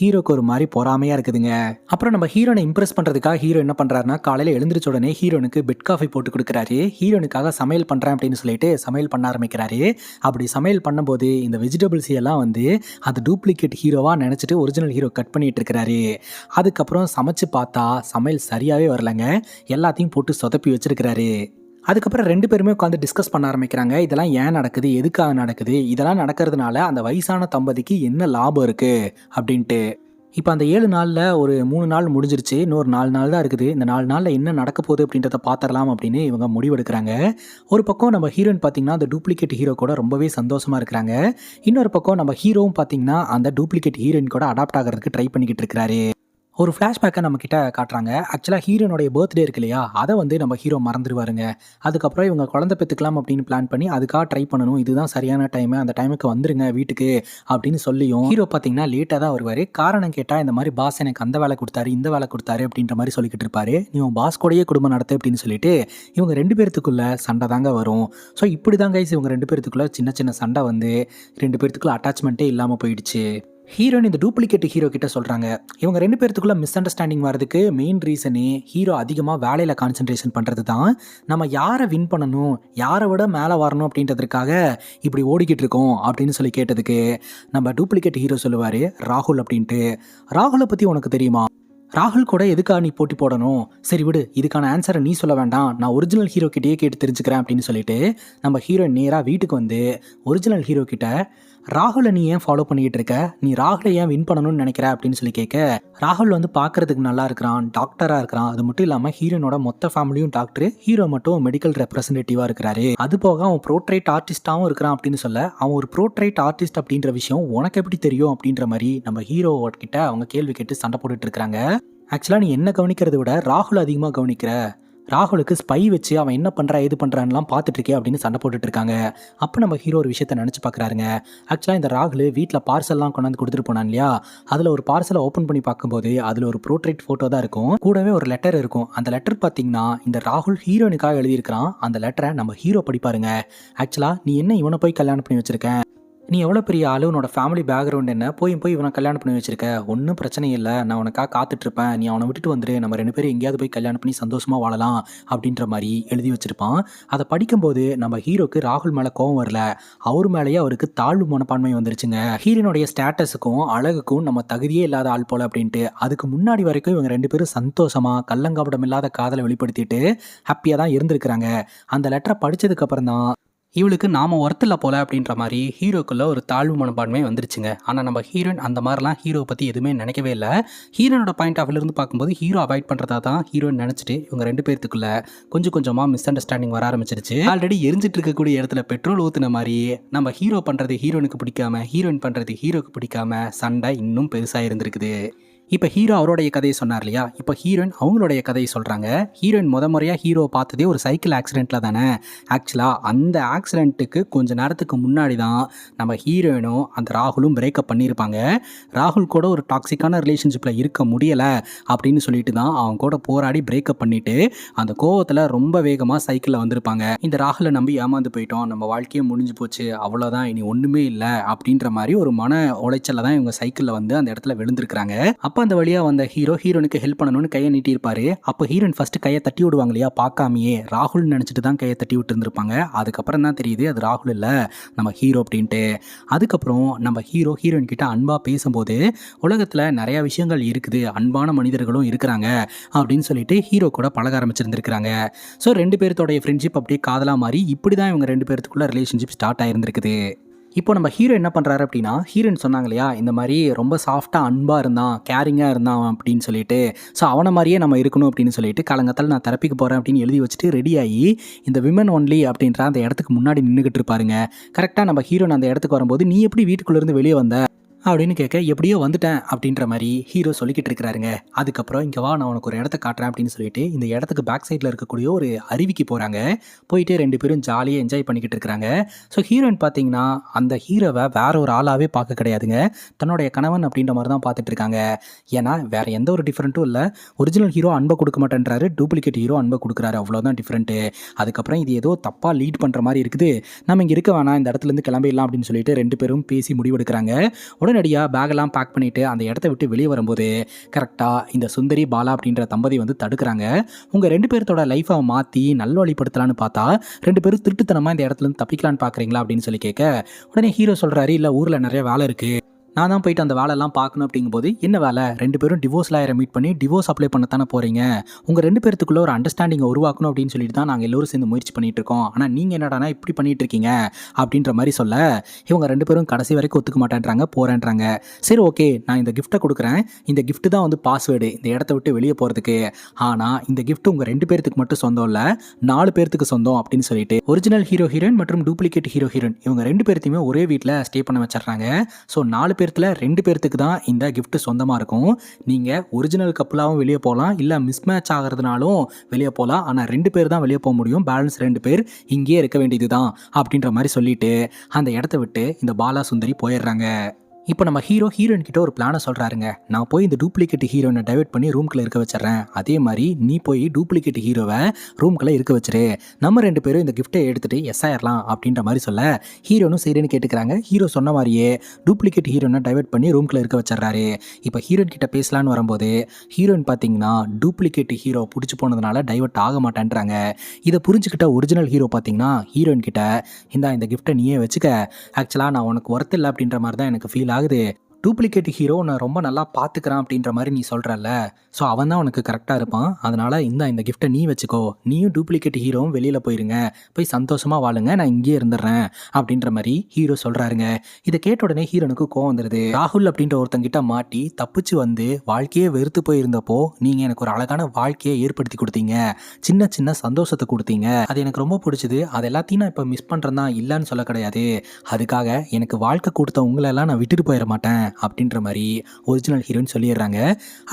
ஹீரோக்கு ஒரு மாதிரி பொறாமையாக இருக்குதுங்க. அப்புறம் நம்ம ஹீரோனை இம்ப்ரெஸ் பண்ணுறதுக்காக ஹீரோ என்ன பண்ணுறாருன்னா காலையில் எழுந்திரிச்ச உடனே ஹீரோனுக்கு பெட் காஃபி போட்டு கொடுக்குறாரு. ஹீரோனுக்காக சமையல் பண்ணுறேன் அப்படின்னு சொல்லிட்டு சமையல் பண்ண ஆரம்பிக்கிறாரு. அப்படி சமையல் பண்ணும்போது இந்த வெஜிடபிள்ஸ் எல்லாம் வந்து அது டூப்ளிகேட் ஹீரோவா நினைச்சிட்டு ஒரிஜினல் ஹீரோ கட் பண்ணிட்டு இருக்கிறாரு. அதுக்கப்புறம் சமைச்சு பார்த்தா சமையல் சரியாவே வரலங்க. எல்லாத்தையும் போட்டு சொதப்பி வச்சிருக்கிறாரு. அதுக்கப்புறம் 2 பேருமே உட்காந்து டிஸ்கஸ் பண்ண ஆரம்பிக்கிறாங்க. இதெல்லாம் ஏன் நடக்குது, எதுக்காக நடக்குது, இதெல்லாம் நடக்கிறதுனால அந்த வயசான தம்பதிக்கு என்ன லாபம் இருக்கு அப்படின்ட்டு. இப்போ அந்த 7 நாளில் ஒரு 3 நாள் முடிஞ்சிருச்சு. இன்னொரு 4 நாள் தான் இருக்குது. இந்த 4 நாளில் என்ன நடக்க போகுது அப்படின்றத பார்த்துடலாம் அப்படின்னு இவங்க முடிவெடுக்கிறாங்க. ஒரு பக்கம் நம்ம ஹீரோயின் பார்த்தீங்கன்னா அந்த டூப்ளிகேட் ஹீரோ கூட ரொம்பவே சந்தோஷமாக இருக்கிறாங்க. இன்னொரு பக்கம் நம்ம ஹீரோவும் பார்த்தீங்கன்னா அந்த டூப்ளிகேட் ஹீரோயின் கூட அடாப்ட் ஆகிறதுக்கு ட்ரை பண்ணிக்கிட்டு இருக்கிறாரு. ஒரு ஃப்ளாஷ்பேக்கை நம்மக்கிட்ட காட்டுறாங்க. ஆக்சுவலாக ஹீரோனுடைய பர்த்டே இருக்கு இல்லையா, அதை வந்து நம்ம ஹீரோ மறந்துடுவாருங்க. அதுக்கப்புறம் இவங்க குழந்தை பெற்றுக்கலாம் அப்படின்னு பிளான் பண்ணி அதுக்காக ட்ரை பண்ணணும், இதுதான் சரியான டைமு, அந்த டைமுக்கு வந்துருங்க வீட்டுக்கு அப்படின்னு சொல்லியும் ஹீரோ பார்த்தீங்கன்னா லேட்டாக தான் வருவார். காரணம் கேட்டால் இந்த மாதிரி பாஸ் எனக்கு அந்த வேலை கொடுத்தாரு இந்த வேலை கொடுத்தாரு அப்படின்ற மாதிரி சொல்லிக்கிட்டு இருப்பாரு. நீ உன் பாஸ் கூடயே குடும்பம் நடத்து அப்படின்னு சொல்லிட்டு இவங்க 2 பேர்த்துக்குள்ள சண்டை தாங்க வரும். ஸோ இப்படி தான் கைஸ் இவங்க 2 பேர்த்துக்குள்ள சின்ன சின்ன சண்டை வந்து 2 பேர்த்துக்குள்ள அட்டாச்மெண்ட்டே இல்லாமல் போயிடுச்சு. ஹீரோயின் இந்த டூப்ளிகேட் ஹீரோ கிட்ட சொல்கிறாங்க. இவங்க 2 பேர்த்துக்குள்ள மிஸ் அண்டர்ஸ்டாண்டிங் வரதுக்கு மெயின் ரீசனே ஹீரோ அதிகமாக வேலையில் கான்சென்ட்ரேஷன் பண்ணுறது தான். நம்ம யாரை வின் பண்ணணும், யாரை விட மேலே வரணும் அப்படின்றதுக்காக இப்படி ஓடிக்கிட்டு இருக்கோம் அப்படின்னு சொல்லி கேட்டதுக்கு நம்ம டூப்ளிகேட் ஹீரோ சொல்லுவார் ராகுல் அப்படின்ட்டு. ராகுலை பற்றி உனக்கு தெரியுமா? ராகுல் கூட எதுக்காக நீ போட்டி போடணும்? சரி விடு, இதுக்கான ஆன்சரை நீ சொல்ல வேண்டாம், நான் ஒரிஜினல் ஹீரோ கிட்டேயே கேட்டு தெரிஞ்சுக்கிறேன் அப்படின்னு சொல்லிட்டு நம்ம ஹீரோயின் நேராக வீட்டுக்கு வந்து ஒரிஜினல் ஹீரோ கிட்ட ராகுலை நீ ஏன் ஃபாலோ பண்ணிக்கிட்டு இருக்க, நீ ராகுலை ஏன் வின் பண்ணணும்னு நினைக்கிற அப்படின்னு சொல்லி கேட்க, ராகுல் வந்து பார்க்கறதுக்கு நல்லா இருக்கிறான், டாக்டராக இருக்கிறான், அது மட்டும் இல்லாமல் ஹீரோனோட மொத்த ஃபேமிலியும் டாக்டர், ஹீரோ மட்டும் மெடிக்கல் ரெப்ரசன்டேட்டிவாக இருக்கிறாரு, அது போக அவன் ப்ரோட்ரைட் ஆர்டிஸ்டாகவும் இருக்கிறான் அப்படின்னு சொல்ல, அவன் ஒரு ப்ரோட்ரைட் ஆர்டிஸ்ட் அப்படின்ற விஷயம் உனக்கு எப்படி தெரியும் அப்படின்ற மாதிரி நம்ம ஹீரோ கிட்ட அவங்க கேள்வி கேட்டு சண்டை போட்டுட்டு இருக்கிறாங்க. ஆக்சுவலாக நீ என்ன கவனிக்கிறத விட ராகுல் அதிகமாக கவனிக்கிற, ராகுலுக்கு ஸ்பை வச்சு அவன் என்ன பண்ணுறா எது பண்ணுறான்லாம் பார்த்துட்ருக்கே அப்படின்னு சண்டை போட்டுட்டு இருக்காங்க. அப்போ நம்ம ஹீரோ ஒரு விஷயத்தை நினச்சி பார்க்குறாருங்க. ஆக்சுவலாக இந்த ராகுல் வீட்டில் பார்சல்லாம் கொண்டாந்து கொடுத்துட்டு போனான் இல்லையா, அதில் ஒரு பார்சலை ஓப்பன் பண்ணி பார்க்கும்போது அதில் ஒரு ப்ரோட்ரைட் ஃபோட்டோ தான் இருக்கும், கூடவே ஒரு லெட்டர் இருக்கும். அந்த லெட்டர் பார்த்தீங்கன்னா இந்த ராகுல் ஹீரோனுக்காக எழுதியிருக்கிறான். அந்த லெட்டரை நம்ம ஹீரோ படிப்பாருங்க. ஆக்சுவலாக நீ என்ன இவனை போய் கல்யாணம் பண்ணி வச்சிருக்க, நீ எவ்வளோ பெரிய ஆளு, உன்னோட ஃபேமிலி பேக்ரவுண்ட் என்ன, போய் இவனை கல்யாணம் பண்ணி வச்சிருக்க, ஒன்றும் பிரச்சனை இல்லை, நான் உனக்காக காத்துட்ருப்பேன், நீ அவனை விட்டுட்டு வந்துரு, நம்ம 2 பேரும் எங்கேயாவது போய் கல்யாணம் பண்ணி சந்தோஷமாக வாழலாம் அப்படின்ற மாதிரி எழுதி வச்சிருப்பான். அதை படிக்கும்போது நம்ம ஹீரோக்கு ராகுல் மேலே கோவம் வரல, அவர் மேலேயே அவருக்கு தாழ்வு மனப்பான்மை வந்துருச்சுங்க. ஹீரோனுடைய ஸ்டேட்டஸுக்கும் அழகுக்கும் நம்ம தகுதியே இல்லாத ஆள் போல அப்படின்ட்டு. அதுக்கு முன்னாடி வரைக்கும் இவங்க 2 பேரும் சந்தோஷமாக கள்ளங்கபடம் இல்லாத காதலை வெளிப்படுத்திட்டு ஹாப்பியாக தான் இருந்திருக்கிறாங்க. அந்த லெட்டரை படித்ததுக்கப்புறம் தான் இவளுக்கு நாம ஒர்த்தில் போல அப்படின்ற மாதிரி ஹீரோக்குள்ள ஒரு தாழ்வு மனப்பான்மை வந்துருச்சுங்க. ஆனால் நம்ம ஹீரோயின் அந்த மாதிரிலாம் ஹீரோவை பற்றி எதுவுமே நினைக்கவே இல்லை. ஹீரோனோட பாயிண்ட் ஆஃப் வியூலேருந்து பார்க்கும்போது ஹீரோ அவாய்ட் பண்ணுறதா தான் ஹீரோயின் நினச்சிட்டு இவங்க 2 பேர்த்துக்குள்ள கொஞ்சம் கொஞ்சமாக மிஸ் அண்டர்ஸ்டாண்டிங் வர ஆரம்பிச்சிருச்சு. ஆல்ரெடி எரிஞ்சிட்டு இருக்கக்கூடிய இடத்துல பெட்ரோல் ஊற்றுன மாதிரி நம்ம ஹீரோ பண்ணுறது ஹீரோனுக்கு பிடிக்காம, ஹீரோயின் பண்ணுறது ஹீரோக்கு பிடிக்காம சண்டை இன்னும் பெருசாக இருந்திருக்குது. இப்போ ஹீரோ அவருடைய கதையை சொன்னார் இல்லையா, இப்போ ஹீரோயின் அவங்களுடைய கதையை சொல்கிறாங்க. ஹீரோயின் முறையாக ஹீரோவை பார்த்ததே ஒரு சைக்கிள் ஆக்சிடெண்ட்டில் தானே. ஆக்சுவலாக அந்த ஆக்சிடெண்ட்டுக்கு கொஞ்சம் நேரத்துக்கு முன்னாடி தான் நம்ம ஹீரோயினும் அந்த ராகுலும் பிரேக்கப் பண்ணியிருப்பாங்க. ராகுல் கூட ஒரு டாக்ஸிக்கான ரிலேஷன்ஷிப்பில் இருக்க முடியலை அப்படின்னு சொல்லிட்டு தான் அவங்க கூட போராடி பிரேக்கப் பண்ணிவிட்டு அந்த கோவத்தில் ரொம்ப வேகமாக சைக்கிளில் வந்திருப்பாங்க. இந்த ராகுலை நம்பி ஏமாந்து போயிட்டோம், நம்ம வாழ்க்கையே முடிஞ்சு போச்சு, அவ்வளோதான், இனி ஒன்றுமே இல்லை அப்படின்ற மாதிரி ஒரு மன உளைச்சலில் தான் இவங்க சைக்கிளில் வந்து அந்த இடத்துல விழுந்திருக்கிறாங்க. அப்போ அந்த வழியாக வந்த ஹீரோனுக்கு ஹெல்ப் பண்ணணும்னு கையை நீட்டியிருப்பாரு. அப்போ ஹீரோயின் ஃபஸ்ட்டு கையை தட்டி விடுவாங்க இல்லையா, பார்க்காமையே ராகுல் நினச்சிட்டு தான் கையை தட்டி விட்டு இருந்திருப்பாங்க. அதுக்கப்புறம் தான் தெரியுது அது ராகுல் இல்லை, நம்ம ஹீரோ அப்படின்ட்டு. அதுக்கப்புறம் நம்ம ஹீரோயின் கிட்ட அன்பாக பேசும்போது உலகத்தில் நிறையா விஷயங்கள் இருக்குது, அன்பான மனிதர்களும் இருக்கிறாங்க அப்படின்னு சொல்லிட்டு ஹீரோ கூட பழக ஆரம்பிச்சிருந்துருக்காங்க. ஸோ 2 பேர்த்தோடைய ஃப்ரெண்ட்ஷிப் அப்படியே காதலாக மாறி இப்படி தான் இவங்க 2 பேர்த்துக்குள்ள ரிலேஷன்ஷிப் ஸ்டார்ட் ஆகிருந்துருக்குது. இப்போ நம்ம ஹீரோ என்ன பண்ணுறாரு அப்படின்னா, ஹீரோயின் சொன்னாங்க இல்லையா இந்த மாதிரி ரொம்ப சாஃப்டாக அன்பாக இருந்தான், கேரிங்காக இருந்தான் அப்படின்னு சொல்லிட்டு, ஸோ அவனை மாதிரியே நம்ம இருக்கணும் அப்படின்னு சொல்லிட்டு காலங்கத்தில் நான் தெரப்பிக்கு போகிறேன் அப்படின்னு எழுதி வச்சுட்டு ரெடியாகி இந்த விமன் ஒன்லி அப்படின்ற அந்த இடத்துக்கு முன்னாடி நின்றுக்கிட்டு இருப்பாருங்க. கரெக்டாக நம்ம ஹீரோயின் அந்த இடத்துக்கு வரும்போது நீ எப்படி வீட்டுக்குள்ளேருந்து வெளியே வந்த அப்படின்னு கேட்க, எப்படியோ வந்துட்டேன் அப்படின்ற மாதிரி ஹீரோ சொல்லிக்கிட்டு இருக்கிறாருங்க. அதுக்கப்புறம் இங்கே வா, நான் உனக்கு ஒரு இடத்த காட்டுறேன் அப்படின்னு சொல்லிட்டு இந்த இடத்துக்கு பேக் சைடில் இருக்கக்கூடிய ஒரு அருவிக்கு போகிறாங்க. போயிட்டு 2 பேரும் ஜாலியாக என்ஜாய் பண்ணிக்கிட்டு இருக்கிறாங்க. ஸோ ஹீரோயின் பார்த்தீங்கன்னா அந்த ஹீரோவை வேற ஒரு ஆளாகவே பார்க்க கிடையாதுங்க, தன்னுடைய கணவன் அப்படின்ற மாதிரி தான் பார்த்துட்டு இருக்காங்க. ஏன்னா வேறு எந்த ஒரு டிஃப்ரெண்ட்டும் இல்லை. ஒரிஜினல் ஹீரோ அன்பை கொடுக்க மாட்டேன்றாரு, டூப்ளிகேட் ஹீரோ அன்பை கொடுக்குறாரு, அவ்வளோதான் டிஃப்ரெண்ட்டு. அதுக்கப்புறம் இது ஏதோ தப்பாக லீட் பண்ணுற மாதிரி இருக்குது, நம்ம இங்கே இருக்க வேணாம், இந்த இடத்துலேருந்து கிளம்பிடலாம் அப்படின்னு சொல்லிட்டு 2 பேரும் பேசி முடிவெடுக்கிறாங்க. உடனடியாக பேக்கெல்லாம் பேக் பண்ணிவிட்டு அந்த இடத்த விட்டு வெளியே வரும்போது கரெக்டாக இந்த சுந்தரி பாலா அப்படின்ற தம்பதி வந்து தடுக்கிறாங்க. உங்கள் 2 பேர்த்தோட லைஃப்பை மாற்றி நல்வழிப்படுத்தலான்னு பார்த்தா 2 பேரும் திருட்டுத்தனமாக இந்த இடத்துலேருந்து தப்பிக்கலான்னு பார்க்குறீங்களா அப்படின்னு சொல்லி கேட்க, உடனே ஹீரோ சொல்கிறாரு, இல்லை ஊரில் நிறைய வேலை இருக்குது, நான் தான் போயிட்டு அந்த வேலைலாம் பார்க்கணும் அப்படிங்கும்போது, என்ன வேலை, 2 பேரும் டிவோர்ஸ் லாயரை மீட் பண்ணி டிவோர்ஸ் அப்ளை பண்ணத்தானே போகிறீங்க, உங்கள் 2 பேர்த்துக்குள்ளே ஒரு அண்டர்ஸ்டாண்டிங்கை உருவாக்கணும் அப்படின்னு சொல்லிட்டு தான் நாங்கள் எல்லோரும் சேர்ந்து முயற்சி பண்ணிகிட்டு இருக்கோம், ஆனால் நீங்கள் என்னடானா இப்படி பண்ணிகிட்டு இருக்கீங்க அப்படின்ற மாதிரி சொல்ல, இவங்க 2 பேரும் கடைசி வரைக்கும் ஒத்துக்க மாட்டேன்றாங்க, போகிறேன்றாங்க. சரி ஓகே, நான் இந்த கிஃப்ட்டை கொடுக்குறேன், இந்த கிஃப்ட்டு தான் வந்து பாஸ்வேர்டு இந்த இடத்த விட்டு வெளியே போகிறதுக்கு, ஆனால் இந்த கிஃப்ட் உங்கள் 2 பேர்த்துக்கு மட்டும் சொந்தம் இல்லை, 4 பேர்த்துக்கு சொந்தம் அப்படின்னு சொல்லிட்டு ஒரிஜினல் ஹீரோயின் மற்றும் டூப்ளிகேட் ஹீரோயின் இவங்க 2 பேர்த்தையுமே ஒரே வீட்டில் ஸ்டே பண்ண வச்சிடுறாங்க. ஸோ 4 பேர்த்தில் 2 பேர்த்துக்கு தான் இந்த கிஃப்ட் சொந்தமாக இருக்கும். நீங்கள் ஒரிஜினல் கப்பலாகவும் வெளியே போகலாம், இல்லை மிஸ் மேட்ச் ஆகிறதுனாலும் வெளியே போகலாம், ஆனால் 2 பேர் தான் வெளியே போக முடியும், பேலன்ஸ் 2 பேர் இங்கேயே இருக்க வேண்டியது தான் அப்படின்ற மாதிரி சொல்லிட்டு அந்த இடத்த விட்டு இந்த பாலா சுந்தரி போயிடுறாங்க. இப்போ நம்ம ஹீரோயின் கிட்ட ஒரு பிளானை சொல்கிறாருங்க. நான் போய் இந்த டூப்ளிகேட் ஹீரோயினை டைவர்ட் பண்ணி ரூம்குள்ளே இருக்க வச்சிடறேன். அதே மாதிரி நீ போய் டூப்ளிகேட் ஹீரோவை ரூம்குள்ளே இருக்க வச்சிரு. நம்ம 2 பேரும் இந்த கிஃப்ட்டை எடுத்துகிட்டு எஸ் ஆயிடலாம் அப்படின்ற மாதிரி சொல்ல ஹீரோனும் சரின்னு கேட்டுக்கிறாங்க. ஹீரோ சொன்ன மாதிரியே டூப்ளிகேட் ஹீரோயினை டைவர்ட் பண்ணி ரூம்குள்ளே இருக்க வச்சிடறாரு. இப்போ ஹீரோயின் கிட்ட பேசலான்னு வரும்போது ஹீரோயின் பார்த்தீங்கன்னா டூப்ளிகேட் ஹீரோ பிடிச்சி போனதுனால டைவர்ட் ஆக மாட்டேன்றாங்க. இதை புரிஞ்சுக்கிட்ட ஒரிஜினல் ஹீரோ பார்த்தீங்கன்னா ஹீரோயின் கிட்ட இந்த கிஃப்ட்டை நீயே வச்சுக்க. ஆக்சுவலாக நான் உனக்கு ஒர்த் இல்லை அப்படின்ற மாதிரி தான் எனக்கு ஃபீல் ஆகுது. டூப்ளிகேட் ஹீரோ நான் ரொம்ப நல்லா பார்த்துக்கிறான் அப்படின்ற மாதிரி நீ சொல்கிறல்ல, ஸோ அவன் தான் உனக்கு கரெக்டாக இருப்பான். அதனால் இந்த கிஃப்ட்டை நீ வச்சுக்கோ. நீயும் டூப்ளிகேட் ஹீரோவும் வெளியில் போயிருங்க, போய் சந்தோஷமாக வாழுங்க, நான் இங்கேயே இருந்துடுறேன் அப்படின்ற மாதிரி ஹீரோ சொல்கிறாருங்க. இதை கேட்ட உடனே ஹீரோனுக்கு கோவம் வந்துடுது. ராகுல் அப்படின்ற ஒருத்தங்கிட்ட மாட்டி தப்பிச்சு வந்து வாழ்க்கையே வெறுத்து போயிருந்தப்போ நீங்கள் எனக்கு ஒரு அழகான வாழ்க்கையை ஏற்படுத்தி கொடுத்தீங்க, சின்ன சின்ன சந்தோஷத்தை கொடுத்தீங்க, அது எனக்கு ரொம்ப பிடிச்சது. அது எல்லாத்தையும் நான் இப்போ மிஸ் பண்ணுறேன் தான், இல்லைன்னு சொல்ல கிடையாது. அதுக்காக எனக்கு வாழ்க்கை கொடுத்த உங்களெல்லாம் நான் விட்டுட்டு போயிட மாட்டேன் அப்படின்ற மாதிரி ஒரிஜினல் ஹீரோயின் சொல்லிடுறாங்க.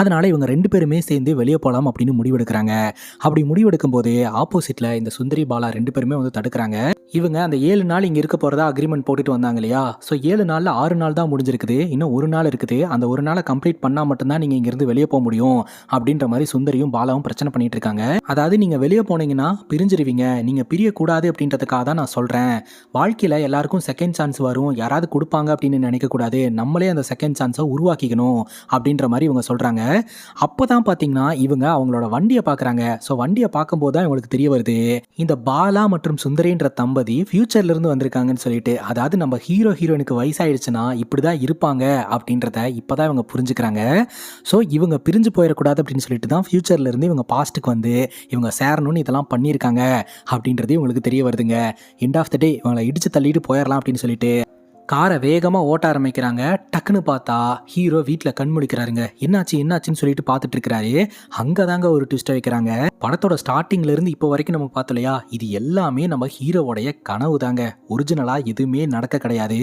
அதனால இவங்க 2 பேருமே சேர்ந்து வெளியே போகலாம் அப்படின்னு முடிவெடுக்கிறாங்க. அப்படி முடிவெடுக்கும் போது ஆப்போசிட்ல இந்த சுந்தரி பாலா 2 பேருமே வந்து தடுக்கிறாங்க. இவங்க அந்த 7 நாள் இங்கே இருக்க போகிறதா அக்ரிமெண்ட் போட்டுட்டு வந்தாங்க இல்லையா, ஸோ 7 நாளில் 6 நாள் தான் முடிஞ்சிருக்குது, இன்னும் 1 நாள் இருக்குது. அந்த 1 நாளை கம்ப்ளீட் பண்ணால் மட்டும்தான் நீங்கள் இங்கேருந்து வெளியே போக முடியும் அப்படின்ற மாதிரி சுந்தரியும் பாலாவும் பிரச்சனை பண்ணிட்டு இருக்காங்க. அதாவது நீங்கள் வெளியே போனீங்கன்னா பிரிஞ்சிருவீங்க, நீங்கள் பிரியக்கூடாது அப்படின்றதுக்காக தான் நான் சொல்கிறேன். வாழ்க்கையில் எல்லாருக்கும் செகண்ட் சான்ஸ் வரும், யாராவது கொடுப்பாங்க அப்படின்னு நினைக்கக்கூடாது, நம்மளே அந்த செகண்ட் சான்ஸை உருவாக்கிக்கணும் அப்படின்ற மாதிரி இவங்க சொல்கிறாங்க. அப்போ தான் பார்த்தீங்கன்னா இவங்க அவங்களோட வண்டியை பார்க்குறாங்க. ஸோ வண்டியை பார்க்கும்போது தான் இவங்களுக்கு தெரிய வருது இந்த பாலா மற்றும் சுந்தரின்ற தம்பதி ஃபியூச்சர்லேருந்து வந்திருக்காங்கன்னு சொல்லிட்டு. அதாவது நம்ம ஹீரோயினுக்கு வயசாயிடுச்சுன்னா இப்படி தான் இருப்பாங்க அப்படின்றத இப்போ தான் இவங்க புரிஞ்சுக்கிறாங்க. ஸோ இவங்க பிரிஞ்சு போயிடக்கூடாது அப்படின்னு சொல்லிட்டு தான் ஃபியூச்சர்லேருந்து இவங்க பாஸ்ட்டுக்கு வந்து இவங்க சேரணும்னு இதெல்லாம் பண்ணியிருக்காங்க அப்படின்றது இவங்களுக்கு தெரிய வருதுங்க. எண்ட் ஆஃப் த டே இவங்களை இடிச்சு தள்ளிட்டு போயிடலாம் அப்படின்னு சொல்லிட்டு காரை வேகமாக ஓட்ட ஆரம்பிக்கிறாங்க. டக்குன்னு பார்த்தா ஹீரோ வீட்டில் கண் முழிக்கிறாருங்க. என்னாச்சுன்னு சொல்லிட்டு பார்த்துட்டு இருக்கிறாரு. அங்கே தாங்க ஒரு ட்விஸ்ட்டை வைக்கிறாங்க. படத்தோட ஸ்டார்டிங்லேருந்து இப்போ வரைக்கும் நம்ம பார்த்தோம் இல்லையா, இது எல்லாமே நம்ம ஹீரோவோடைய கனவு தாங்க, ஒரிஜினலாக எதுவுமே நடக்க கிடையாது.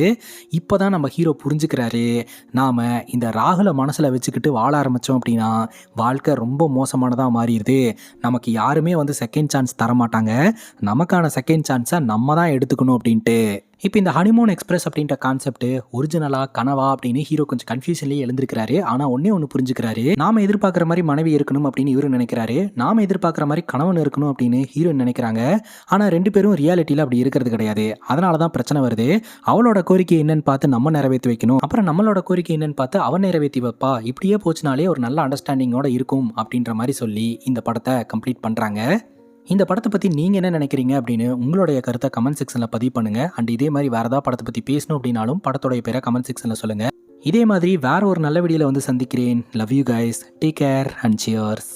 இப்போ தான் நம்ம ஹீரோ புரிஞ்சுக்கிறாரு, நாம் இந்த ராகுலை மனசில் வச்சுக்கிட்டு வாழ ஆரம்பித்தோம் அப்படின்னா வாழ்க்கை ரொம்ப மோசமானதாக மாறிடுது. நமக்கு யாருமே வந்து செகண்ட் சான்ஸ் தரமாட்டாங்க, நமக்கான செகண்ட் சான்ஸை நம்ம தான் எடுத்துக்கணும் அப்படின்ட்டு. இப்போ இந்த ஹனிமூன் எக்ஸ்பிரஸ் அப்படின்ற கான்செப்ட் ஒரிஜினலாக கனவா அப்படின்னு ஹீரோ கொஞ்சம் கன்ஃபியூஷன்லேயே எழுந்திருக்கிறாரு. ஆனால் ஒன்று புரிஞ்சுக்கிறாரு, நாம எதிர்பார்க்குற மாதிரி மனைவி இருக்கணும் அப்படின்னு இவரு நினைக்கிறாரு, நாம எதிர்பார்க்குற மாதிரி கணவன் இருக்கணும் அப்படின்னு ஹீரோ நினைக்கிறாங்க. ஆனால் 2 பேரும் ரியாலிட்டியில் அப்படி இருக்கிறது கிடையாது. அதனால தான் பிரச்சனை வருது. அவளோட கோரிக்கை என்னன்னு பார்த்து நம்ம நிறைவேற்றி வைக்கணும், அப்புறம் நம்மளோட கோரிக்கை என்னன்னு பார்த்து அவன் நிறைவேற்றி வைப்பா. இப்படியே போச்சுனாலே ஒரு நல்ல அண்டர்ஸ்டாண்டிங்கோட இருக்கும் அப்படின்ற மாதிரி சொல்லி இந்த படத்தை கம்ப்ளீட் பண்ணுறாங்க. இந்த படத்தை பற்றி நீங்கள் என்ன நினைக்கிறீங்க அப்படின்னு உங்களுடைய கருத்தை கமெண்ட் செக்ஷனில் பதிவு பண்ணுங்கள். அண்ட் இதே மாதிரி வேறு ஏதாவது படத்தை பற்றி பேசணும் அப்படின்னாலும் படத்தோடைய பேரை கமெண்ட் செக்ஷனில் சொல்லுங்கள். இதே மாதிரி வேறு ஒரு நல்ல வீடியோவில் வந்து சந்திக்கிறேன். Love you guys, take care and cheers.